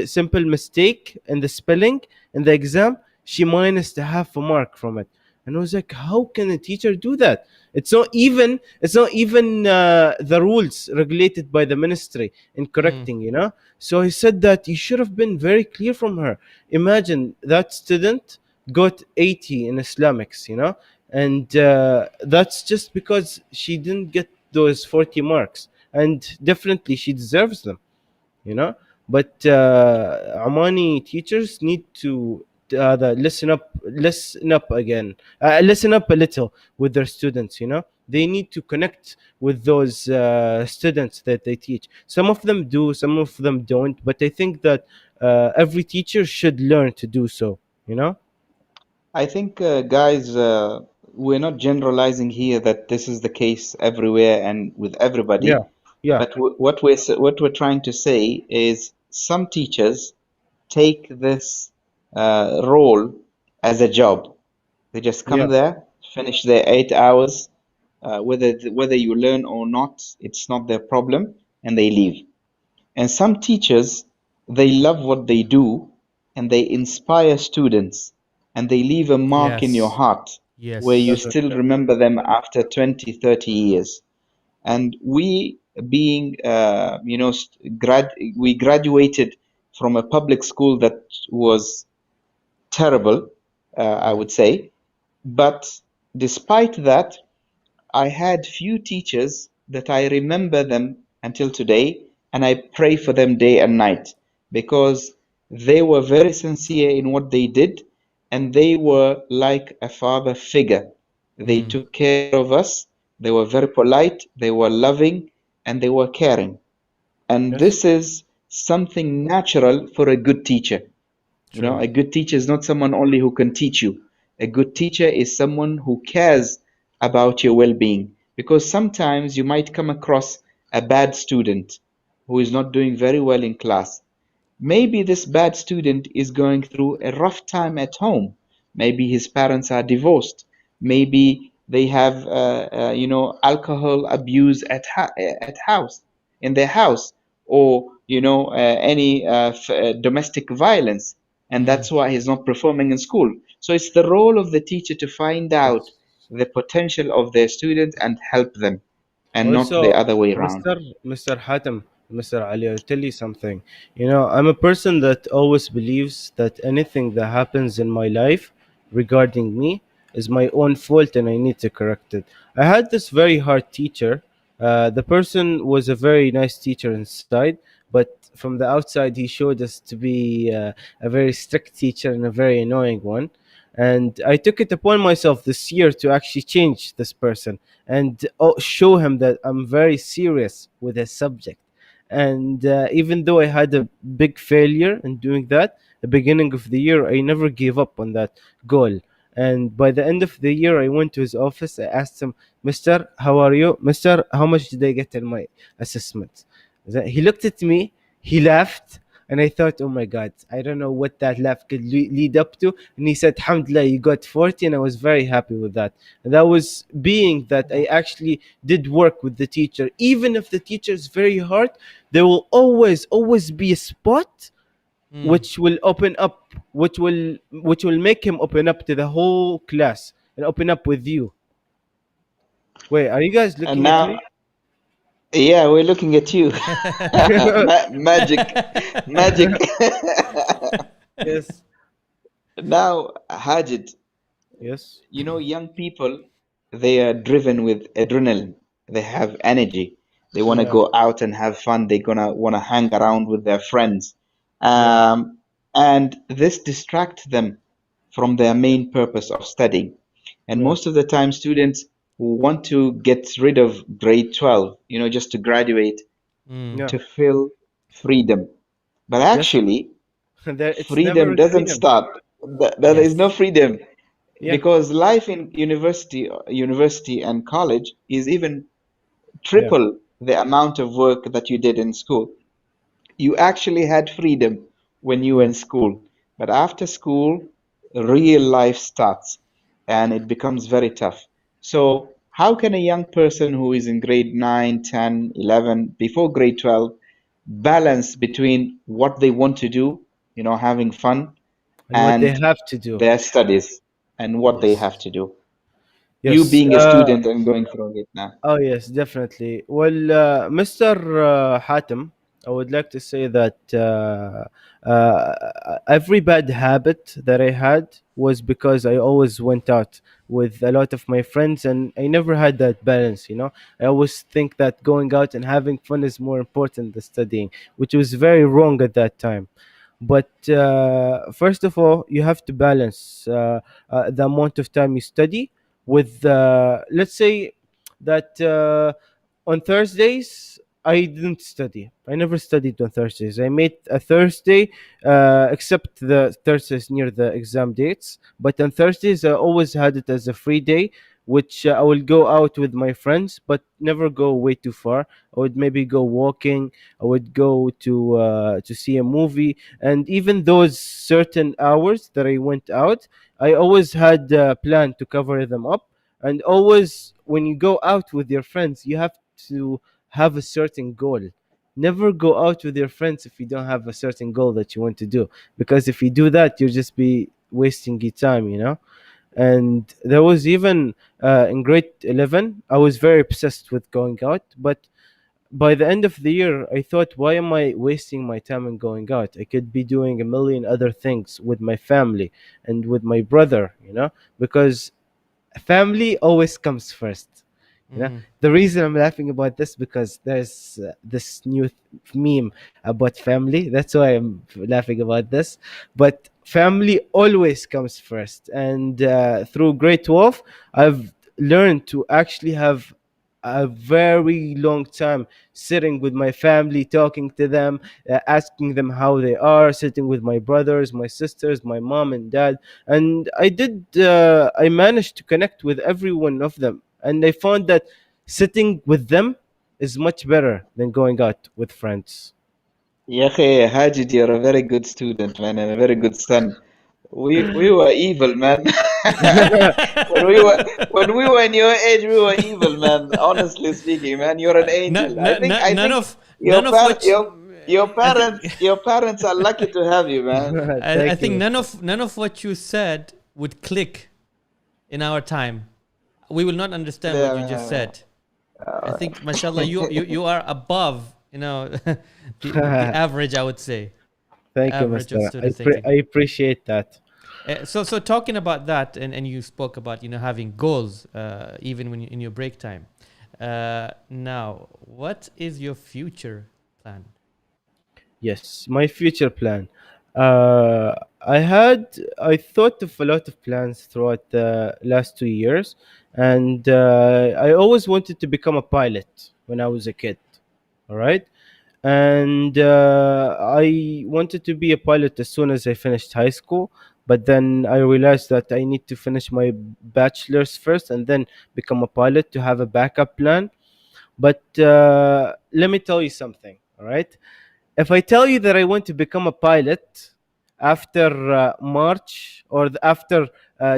simple mistake in the spelling in the exam, she minused a half a mark from it. And I was like, how can a teacher do that? It's not even the rules regulated by the ministry in correcting, you know. So he said that you should have been very clear from her. Imagine that student got 80 in Islamics, you know, and that's just because she didn't get those 40 marks, and definitely she deserves them, you know. But Omani teachers need to listen up again, listen up a little with their students, you know. They need to connect with those students that they teach. Some of them do, some of them don't, but I think that every teacher should learn to do so, you know. I think, guys, we're not generalizing here that this is the case everywhere and with Yeah, everybody. yeah, But what we're trying to say is some teachers take this role as a job. They just come yeah, there, finish their 8 hours, whether you learn or not, it's not their problem, and they leave. And some teachers, they love what they do and they inspire students and they leave a mark in your Yes. heart where Yes. you still definitely. remember them after 20, 30 years. And we being, we graduated from a public school that was terrible, I would say. But despite that, I had few teachers that I remember them until today, and I pray for them day and night because they were very sincere in what they did, and they were like a father figure. They took care of us, they were very polite, they were loving, and they were caring. And Yes, this is something natural for a good teacher. You know, True. a good teacher is not someone only who can teach you. A good teacher is someone who cares about your well-being. Because sometimes you might come across a bad student who is not doing very well in class. Maybe this bad student is going through a rough time at home. Maybe his parents are divorced. Maybe they have, alcohol abuse at house, in their house, or any domestic violence, and that's why he's not performing in school. So it's the role of the teacher to find out Yes. the potential of their students and help them, and not the Also, other way around. Mr. Hatem, Mr. Ali, I'll tell you something. I'm a person that always believes that anything that happens in my life regarding me is my own fault and I need to correct it. I had this very hard teacher. The person was a very nice teacher inside, but from the outside, he showed us to be a very strict teacher and a very annoying one. And I took it upon myself this year to actually change this person and show him that I'm very serious with his subject. And even though I had a big failure in doing that, the beginning of the year, I never gave up on that goal. And by the end of the year, I went to his office. I asked him, Mister, how are you? Mister, how much did I get in my assessment? He looked at me, he laughed, and I thought, oh my God, I don't know what that laugh could lead up to. And he said, Alhamdulillah, you got 40. And I was very happy with that. And that was being that I actually did work with the teacher. Even if the teacher is very hard, there will always be a spot which will open up, which will make him open up to the whole class and open up with you. Wait, are you guys And looking at now, me? yeah, we're looking at you. Magic, magic. Yes. Now, Hajid, Yes. young people, they are driven with adrenaline. They have energy. They want to Yeah. go out and have fun. They're gonna want to hang around with their friends. Yeah. And this distracts them from their main purpose of studying. And Yeah. most of the time, students want to get rid of grade 12, just to graduate, Yeah. to feel freedom. But Yes. actually, It's never freedom a doesn't freedom. start. There is no Yes. freedom, Yeah. because life in university and college is even Yeah. triple the amount of work that you did in school. You actually had freedom when you were Yeah. in school, but after school, real life starts and it becomes very tough. So, how can a young person who is in grade 9, 10, 11, before grade 12, balance between what they want to do, having fun, And what they and have to do. their studies and what they Yes. have to do? You Yes. being a student and going through it now. Oh yes, definitely. Well, Mr. Hatem, I would like to say that every bad habit that I had was because I always went out with a lot of my friends, and I never had that balance. I always think that going out and having fun is more important than studying, which was very wrong at that time. But first of all, you have to balance the amount of time you study with, let's say, that on Thursdays I didn't study. I never studied on Thursdays. I made a Thursday, except the Thursdays near the exam dates. But on Thursdays, I always had it as a free day, which I will go out with my friends, but never go way too far. I would maybe go walking. I would go to see a movie, and even those certain hours that I went out, I always had a plan to cover them up. And always, when you go out with your friends, you have to have a certain goal. Never go out with your friends if you don't have a certain goal that you want to do, because if you do that, you'll just be wasting your time. And there was even in grade 11, I was very obsessed with going out. But by the end of the year, I thought, why am I wasting my time in going out? I could be doing a million other things with my family and with my brother. Because family always comes first. you know Mm. the reason I'm laughing about this, because there's this new meme about family. That's why I'm laughing about this. But family always comes first, and through grade 12, I've learned to actually have a very long time sitting with my family, talking to them, asking them how they are, sitting with my brothers, my sisters, my mom and dad. And I managed to connect with every one of them, and I found that sitting with them is much better than going out with friends. Ya akhi, Hajid, you're a very good student, man, and a very good son. We were evil, man. When we were in your age, we were evil, man. Honestly speaking, man, you're an angel. I think None I think of your none of which family. your parents are lucky to have you, man. I Thank think you. none of what you said would click in our time. We will not understand what you just Yeah. said. I think, mashallah, you are above, the average, I would say, Thank you, average of Mister. student thinking. I appreciate that. So talking about that, and you spoke about having goals, even when in your break time. Now, what is your future plan? Yes, my future plan. Uh, I thought of a lot of plans throughout the last 2 years, and I always wanted to become a pilot when I was a kid. All right, and I wanted to be a pilot as soon as I finished high school. But then I realized that I need to finish my bachelor's first and then become a pilot to have a backup plan. But let me tell you something. All right, if I tell you that I want to become a pilot after March or after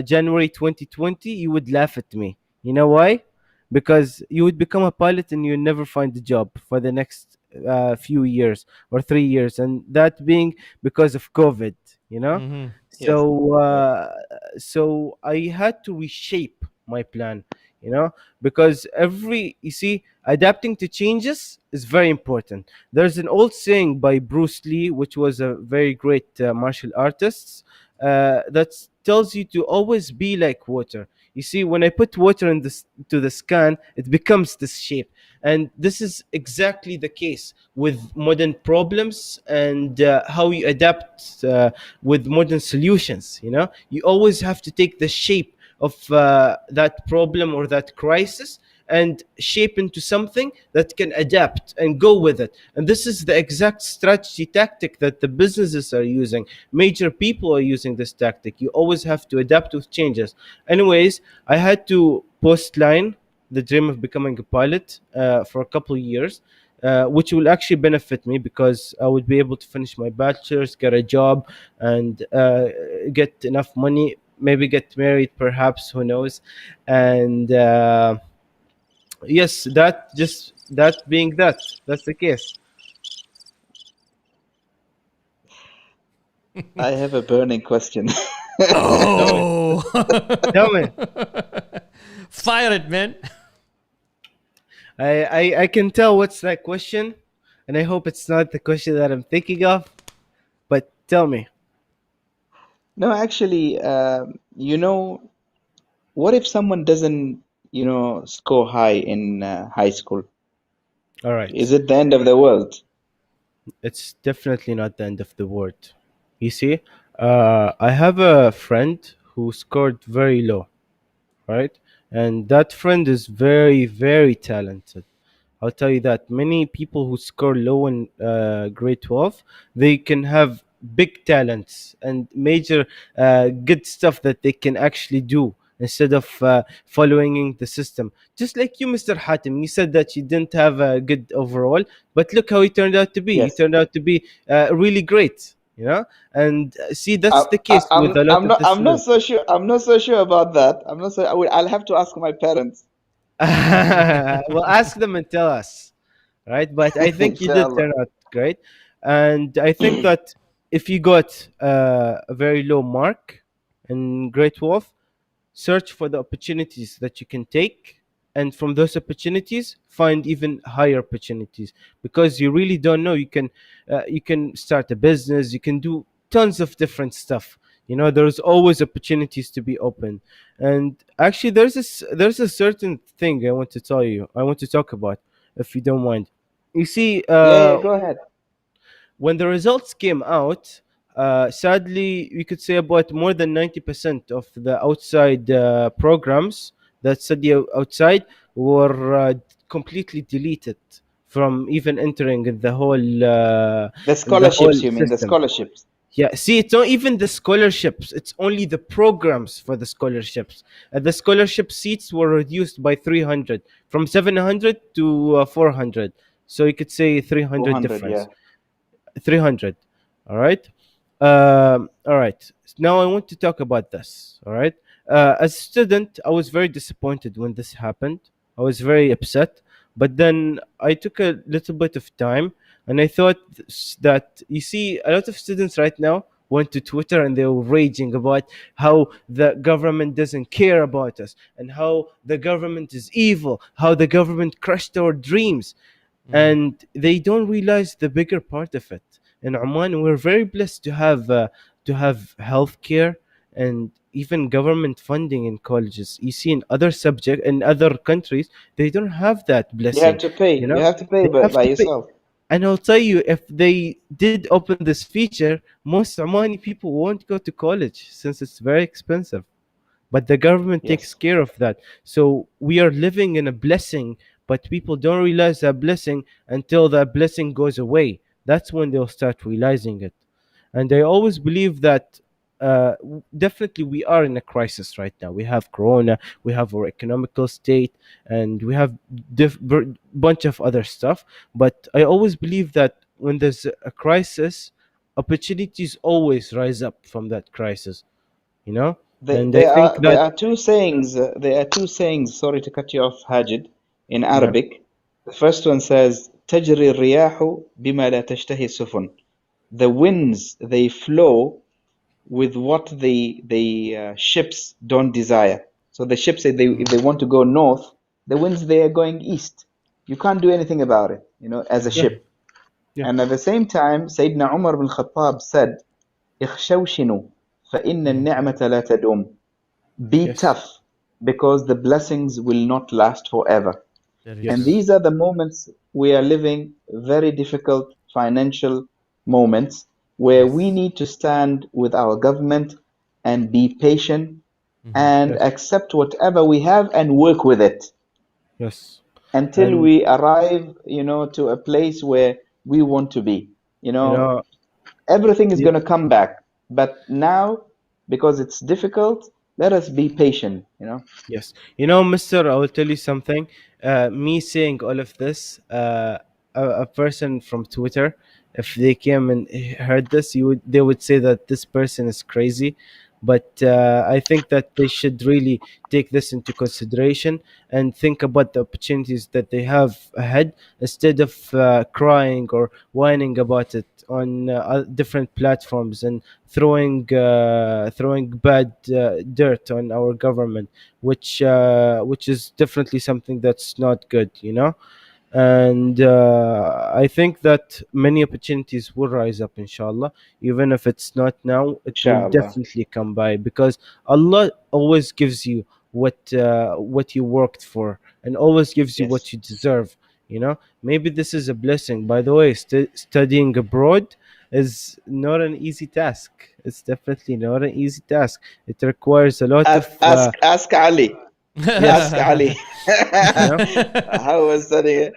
January 2020, you would laugh at me. You know why? Because you would become a pilot and you never find a job for the next few years or 3 years, and that being because of COVID. You know, Mm-hmm. Yes. so Yes. so I had to reshape my plan. You know, because you see, adapting to changes is very important. There's an old saying by Bruce Lee, which was a very great martial artist, that tells you to always be like water. You see, when I put water to the scan, it becomes this shape. And this is exactly the case with modern problems and how you adapt with modern solutions. You know, you always have to take the shape of that problem or that crisis and shape into something that can adapt and go with it. And this is the exact strategy tactic that the businesses are using. Major people are using this tactic. You always have to adapt with changes. Anyways, I had to postline the dream of becoming a pilot for a couple of years. Which will actually benefit me because I would be able to finish my bachelor's, get a job, and get enough money, maybe get married, perhaps, who knows. And yes, that's the case. I have a burning question. Tell me, Oh, tell me. fire it, man! I can tell what's that question, and I hope it's not the question that I'm thinking of. But tell me. No, actually, what if someone doesn't, score high in high school? All Is right, it the end of the world? it's definitely not the end of the world. You see, I have a friend who scored very low, right? And that friend is very, very talented. I'll tell you that many people who score low in grade 12, they can have big talents and major good stuff that they can actually do instead of following the system. Just like you, Mr. Hatim, you said that you didn't have a good overall, but look how he turned out to be. He Yes. turned out to be really great, you know? And see, I, that's the I, case with I'm a lot I'm of not the I'm not students. so sure. I'm not so sure about that. I'm not so. I'll have to ask my parents. Well, ask them and tell us, right? But I think you did Inshallah. turn out great, and I think that if you got a very low mark in grade 12, search for the opportunities that you can take, and from those opportunities find even higher opportunities, because you really don't know. You can start a business, you can do tons of different stuff. You know, there's always opportunities to be open. And actually, there's a certain thing I want to talk about, if you don't mind. You see, Yeah, yeah. Go ahead. when the results came out, sadly, we could say about more than 90% of the outside programs that study outside were completely deleted from even entering The in the scholarships, whole you mean the system. scholarships? Yeah, see, it's not even the scholarships, it's only the programs for the scholarships. The scholarship seats were reduced by 300, from 700 to 400. So you could say 300 200. Yeah. difference. 300. All right. All right, now I want to talk about this. All right, as a student, I was very disappointed when this happened. I was very upset, but then I took a little bit of time And I thought that, you see, a lot of students right now went to Twitter and they were raging about how the government doesn't care about us and how the government is evil, how the government crushed our dreams, Mm. and they don't realize the bigger part of it. In Oman, we're very blessed to have healthcare and even government funding in colleges. You see, in other subject in other countries, they don't have that You have blessing. to pay. You You know, have to pay they have by to pay. yourself. And I'll tell you, if they did open this feature, most Omani people won't go to college since it's very expensive, but the government takes Yes. care of that. So we are living in a blessing, but people don't realize that blessing until that blessing goes away. That's when they'll start realizing it. And I always believe that definitely we are in a crisis right now. We have corona, we have our economical state, and we have bunch of other stuff. But I always believe that when there's a crisis, opportunities always rise up from that crisis, you know. And I think There that, are two sayings. There are two sayings. Sorry to cut you off, Hajid. In yeah, Arabic, the first one says "تجري الرياح بما لا تشتهي السفن." The winds they flow with what the ships don't desire. So the ships, if they want to go north, the winds they are going east. You can't do anything about it, as a yeah, ship. yeah, And at the same time, Sayyidina Umar bin Khattab said, اخشوشنوا فإن Mm. النعمة لا تدوم. Be yes, tough because the blessings will not last forever. Very And true. yes, these are the moments we are living very difficult financial moments where we Yes. need to stand with our government and be patient Mm-hmm. and yes, accept whatever we have and work with it yes. until And we arrive, to a place where we want to be. You you know, know, everything is y- going to come back. But now, because it's difficult, let us be patient. yes, Mister, I will tell you something. Me saying all of this, a person from Twitter, if they came and heard this, they would say that this person is crazy. But I think that they should really take this into consideration and think about the opportunities that they have ahead, instead of crying or whining about it on different platforms and throwing bad dirt on our government, which is definitely something that's not good, and I think that many opportunities will rise up, inshallah. Even if it's not now, it will Inshallah. definitely come by, because Allah always gives you what you worked for, and always gives you Yes. what you deserve. Maybe this is a blessing. By the way, studying abroad is not an easy task. It's definitely not an easy task. It requires a lot of Ask Ali. Ask yes, Ali. you know How was studying?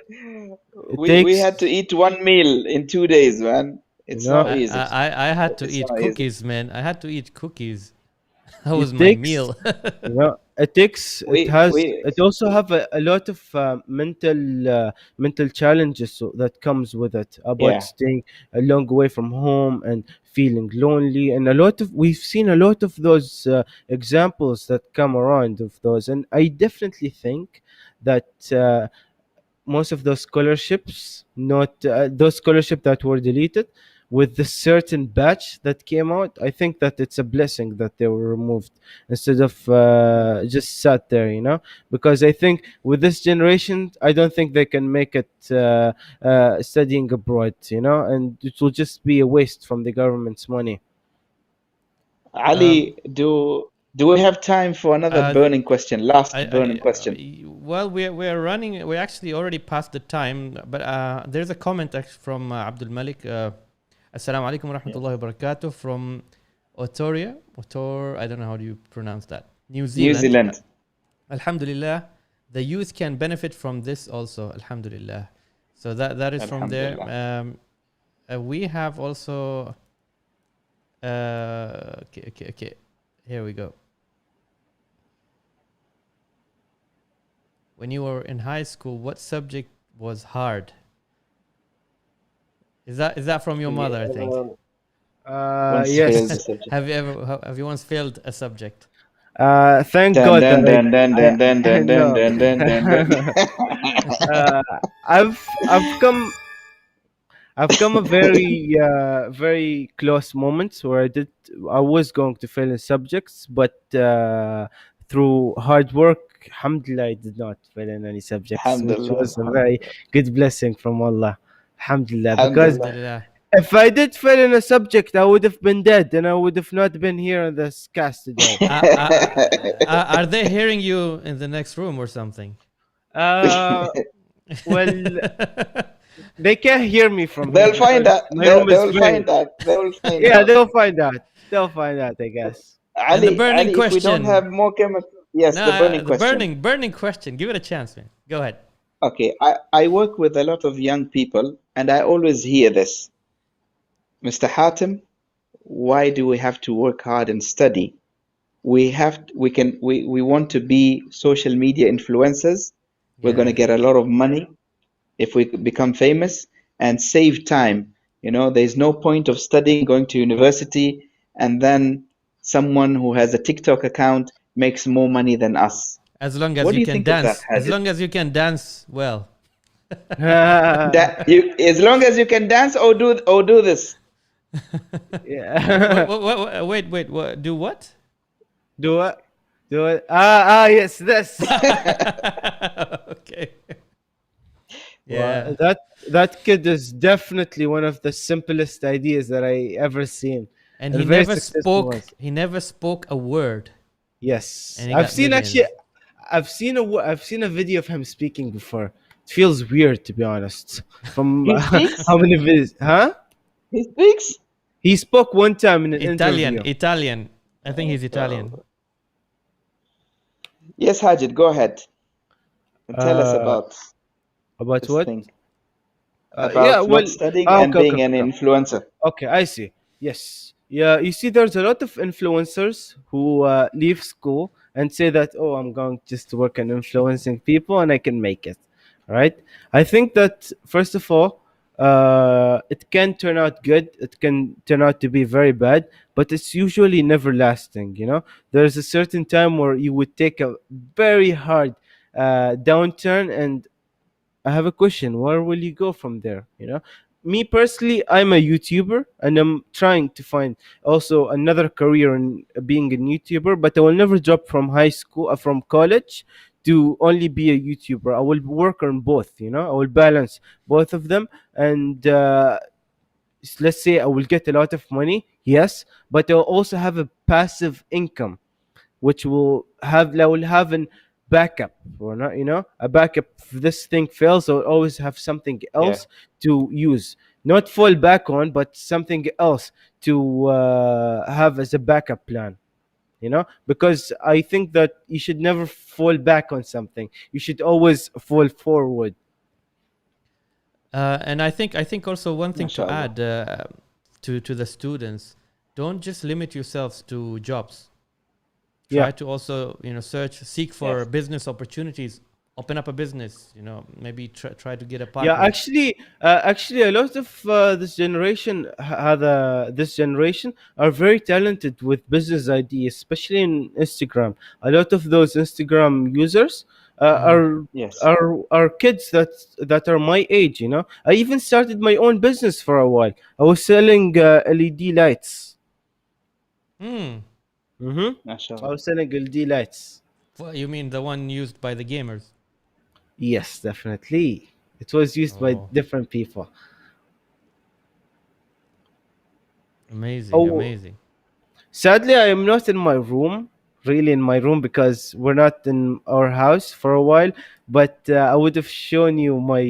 it We takes had to eat one meal in 2 days, man. you It's know not easy. I had to It's eat not easy. cookies, man. I had to eat cookies. That was it my takes meal. We it also have a lot of mental challenges, that comes with it, about Yeah. staying a long way from home and feeling lonely, and we've seen a lot of those examples that come around of those, and I definitely think that most of those scholarships, not those scholarships that were deleted, with the certain batch that came out, I think that it's a blessing that they were removed, instead of just sat there, because I think with this generation, I don't think they can make it studying abroad, and it will just be a waste from the government's money. um, Ali, do we have time for another uh, burning question? Last burning I question. well, we're running. We're actually already past the time, but there's a comment from Abdul Malik. Assalamu alaikum wa Yeah. rahmatullahi wa barakatuh from Otoria. I don't know how do you pronounce that. New New Zealand. Zealand. Alhamdulillah, the youth can benefit from this also. Alhamdulillah. So that is from there. Alhamdulillah. We have also. Okay. Here we go. When you were in high school, what subject was hard? Is that from your mother? I think. Once failed the Yes. subject. Have you once failed a subject? Thank Dun God that dun dun dun I dun dun dun dun no. dun dun dun dun. uh, I've come I've come a very very close moments where I was going to fail in subjects, but through hard work, alhamdulillah, I did not fail in any subjects, which Alhamdulillah, was a very Alhamdulillah, good blessing from Allah. Alhamdulillah, because Alhamdulillah. Alhamdulillah. if I did fail in a subject, I would have been dead, and I would have not been here in this cast today. Are they hearing you in the next room or something? Uh, well, they can't hear me from here They'll find because out. my room They is will very. find out. They will find Yeah, out. they'll find out. They'll find out, I guess. And the Ali, burning Ali, if we don't have question. more chemicals, yes, No, the burning the question. burning question. Give it a chance, man. Go ahead. Okay, I work with a lot of young people, and I always hear this, Mr. Hatim, why do we have to work hard and study? We want to be social media influencers. We're going to Yeah. get a lot of money if we become famous and save time. There's no point of studying, going to university, and then someone who has a TikTok account makes more money than us. As long as What you do you can think of that, dance. As Hajid? long as you can dance well. As long as you can dance or do this. Yeah. Wait. What? Do what? Do it. Do it. Yes, this. Okay. Well, Yeah. that kid is definitely one of the simplest ideas that I ever seen, And and he very never successful spoke. ones. He never spoke a word, Yes, and he got millions. I've seen a video of him speaking before. It feels weird, to be honest. From He speaks? how many videos? Huh? He speaks? He spoke one time in an Italian. interview. Italian. I think he's Italian. Yes, Hajid, go ahead and tell us Uh, about this what? thing, Yeah, about well, not studying and okay, okay, being an okay. influencer. Okay, I see. Yes. Yeah, you see, there's a lot of influencers who leave school and say that, oh, I'm going just to work on influencing people and I can make it. Right? I think that, first of all, it can turn out good, it can turn out to be very bad, but it's usually never lasting. There's a certain time where you would take a very hard downturn, and I have a question. Where will you go from there? Me personally, I'm a YouTuber and I'm trying to find also another career in being a YouTuber, but I will never drop from high school, from college to only be a YouTuber. I will work on both, I will balance both of them. And let's say I will get a lot of money, yes, but I'll also have a passive income which will have an backup, or not, a backup. If this thing fails, I'll always have something Yeah, else to use, not fall back on, but something else to have as a backup plan. Because I think that you should never fall back on something. You should always fall forward. And I think also one thing to mashallah. add to the students: don't just limit yourselves to jobs. Yeah. Try to also seek for Yes. business opportunities. Open up a business. Maybe try to get a Yeah, partner. actually, a lot of this generation are very talented with business ideas, especially in Instagram. A lot of those Instagram users Mhm. Yes. are kids that are my age. I even started my own business for a while. I was selling LED lights. Hmm. I Mashallah. was selling LED lights. Well, you mean the one used by the gamers? Yes, definitely. It was used by Oh, different people. amazing, Oh, amazing. sadly, I am not in my room, really in my room, because we're not in our house for a while. But I would have shown you my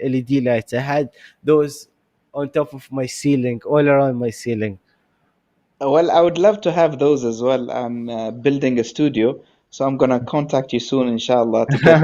LED lights. I had those on top of my ceiling, all around my ceiling. Well, I would love to have those as well. I'm building a studio, so I'm gonna contact you soon, inshallah, to get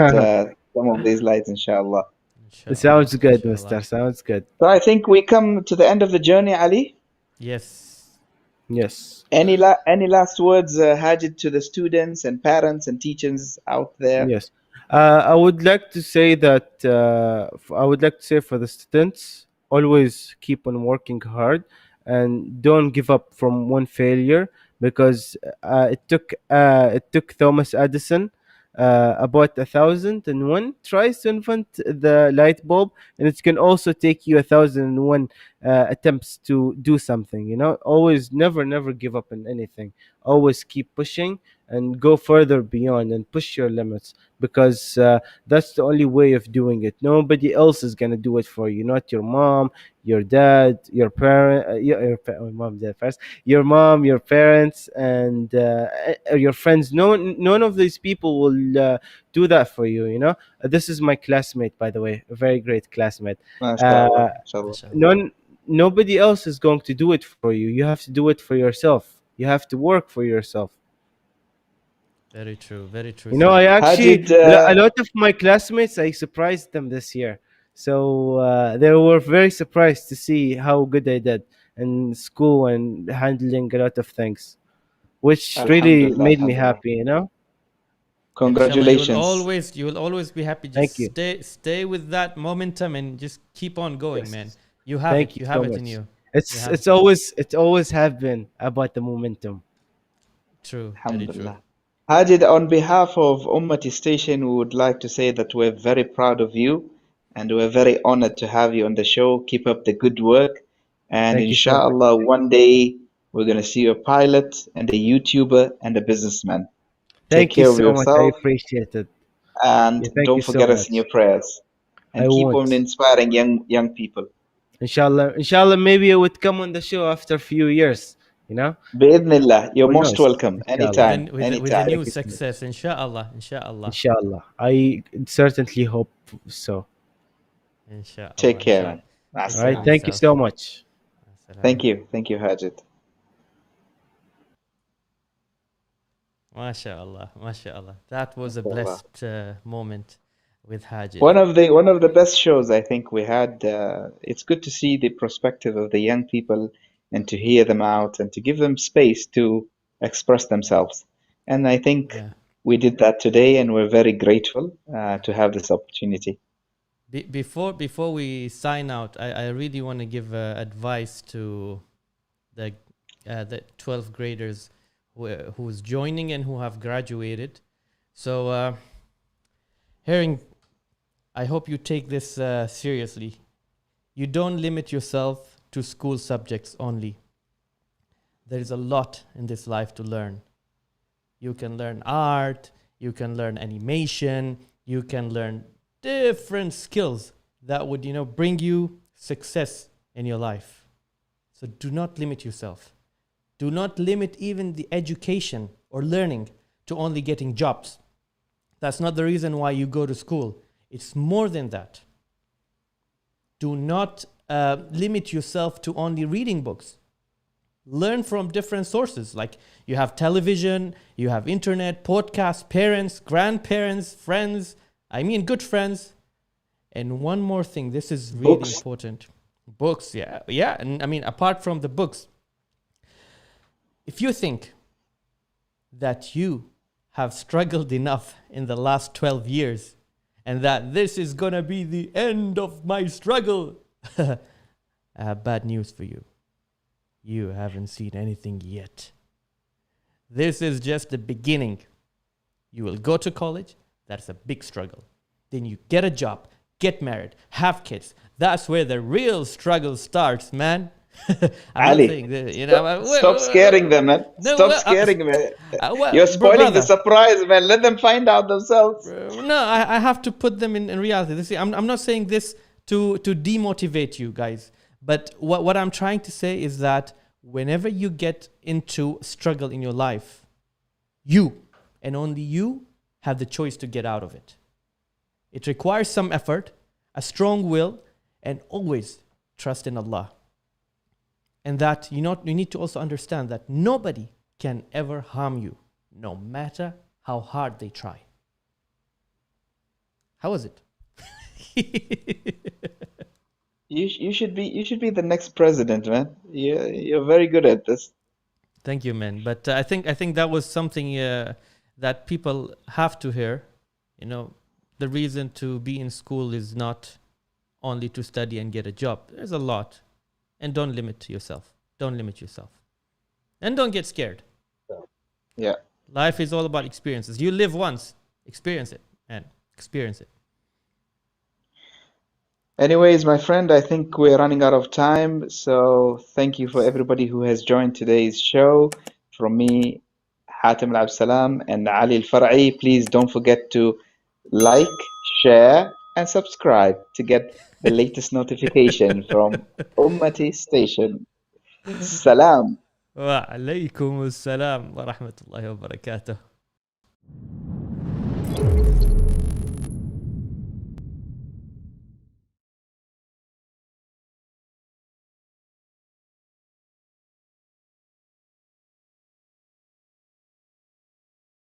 some of these lights, inshallah. Inshallah, Sounds good, inshallah. Mister. Sounds good. So I think we come to the end of the journey, Ali. Yes. Yes. Any last words, Hajid, to the students and parents and teachers out there? Yes. I would like to say that I would like to say for the students, always keep on working hard and don't give up from one failure, because it took Thomas Edison about 1,001 tries to invent the light bulb, and it can also take you 1,001 attempts to do something. You know, always never give up on anything. Always keep pushing and go further beyond and push your limits, because that's the only way of doing it. Nobody else is gonna do it for you. Not your mom, your dad, your parent, mom, dad first, your mom, your parents, and your friends. None of these people will do that for you. You know, this is my classmate, by the way, a very great classmate. MashaAllah, Uh, MashaAllah. MashaAllah. nobody else is going to do it for you. You have to do it for yourself. You have to work for yourself. Very true, You know, sir. I actually Hajid, a lot of my classmates, I surprised them this year. So they were very surprised to see how good I did in school and handling a lot of things, which really Alhamdulillah, made me Alhamdulillah. happy. You know, Inshallah, Congratulations. you will always be happy. thank Just you, stay with that momentum and just keep on going, man. Yes, thank you You so have it in much. you. You It's have it's it in you. always it's always have been about the momentum. True, very true. Alhamdulillah. Hajid, on behalf of Ummati Station, we would like to say that we're very proud of you and we're very honored to have you on the show. Keep up the good work. And Thank you so much. inshallah, one day we're going to see you a pilot and a YouTuber and a businessman. Take Thank you care of so much. I yourself appreciate it. and Yeah, thank don't you so forget us in much. your prayers. I And keep on won't. inspiring young people. Inshallah, maybe I would come on the show after a few years. You know, Bi'idhnillah, you're who most knows? welcome. Inshallah. Anytime, With the anytime. new Thank you so success, much. inshallah, inshallah, Inshallah. I certainly hope so. Take inshallah, care, inshallah. man. Take care of Right. Ma'as-salam. Thank you yourself. so much. Assalamu alaikum. Thank you, Hajid. MashaAllah, MashaAllah. That was a MashaAllah. blessed moment with Hajid. One of the best shows I think we had. It's good to see the perspective of the young people and to hear them out and to give them space to express themselves. And I think Yeah. we did that today, and we're very grateful to have this opportunity. Before we sign out, I really want to give advice to the 12th graders who's joining and who have graduated. So, hearing, I hope you take this seriously. You don't limit yourself to school subjects only. There is a lot in this life to learn. You can learn art, you can learn animation, you can learn different skills that would, bring you success in your life. So do not limit yourself. Do not limit even the education or learning to only getting jobs. That's not the reason why you go to school. It's more than that. Do not limit yourself to only reading books. Learn from different sources. Like you have television, you have internet, podcasts, parents, grandparents, friends. I mean, good friends. And one more thing, this is really Books. important. Books, yeah. And I mean, apart from the books, if you think that you have struggled enough in the last 12 years and that this is going to be the end of my struggle, I have bad news for you. You haven't seen anything yet. This is just the beginning. You will go to college. That's a big struggle. Then you get a job, get married, have kids. That's where the real struggle starts, man. I'm Ali, not saying that, stop scaring them, man. No, Stop scaring them. You're spoiling the brother. surprise, man. Let them find out themselves. No, I have to put them in reality. See, I'm not saying this to demotivate you guys. But what I'm trying to say is that whenever you get into struggle in your life, you and only you have the choice to get out of it. It requires some effort, a strong will, and always trust in Allah. And that you need to also understand that nobody can ever harm you, no matter how hard they try. How was it? You should be the next president, man. You're very good at this. Thank you, man. But I think that was something that people have to hear. The reason to be in school is not only to study and get a job. There's a lot. And don't limit yourself. Don't limit yourself. And don't get scared. Yeah. Life is all about experiences. You live once. experience it and experience it. Anyways, my friend, I think we're running out of time. So thank you for everybody who has joined today's show. From me, Hatim Al-Absalam and Ali Al-Fara'i. Please don't forget to like, share, and subscribe to get the latest notification from Ummati Station. Salam. وعليكم السلام ورحمة الله وبركاته.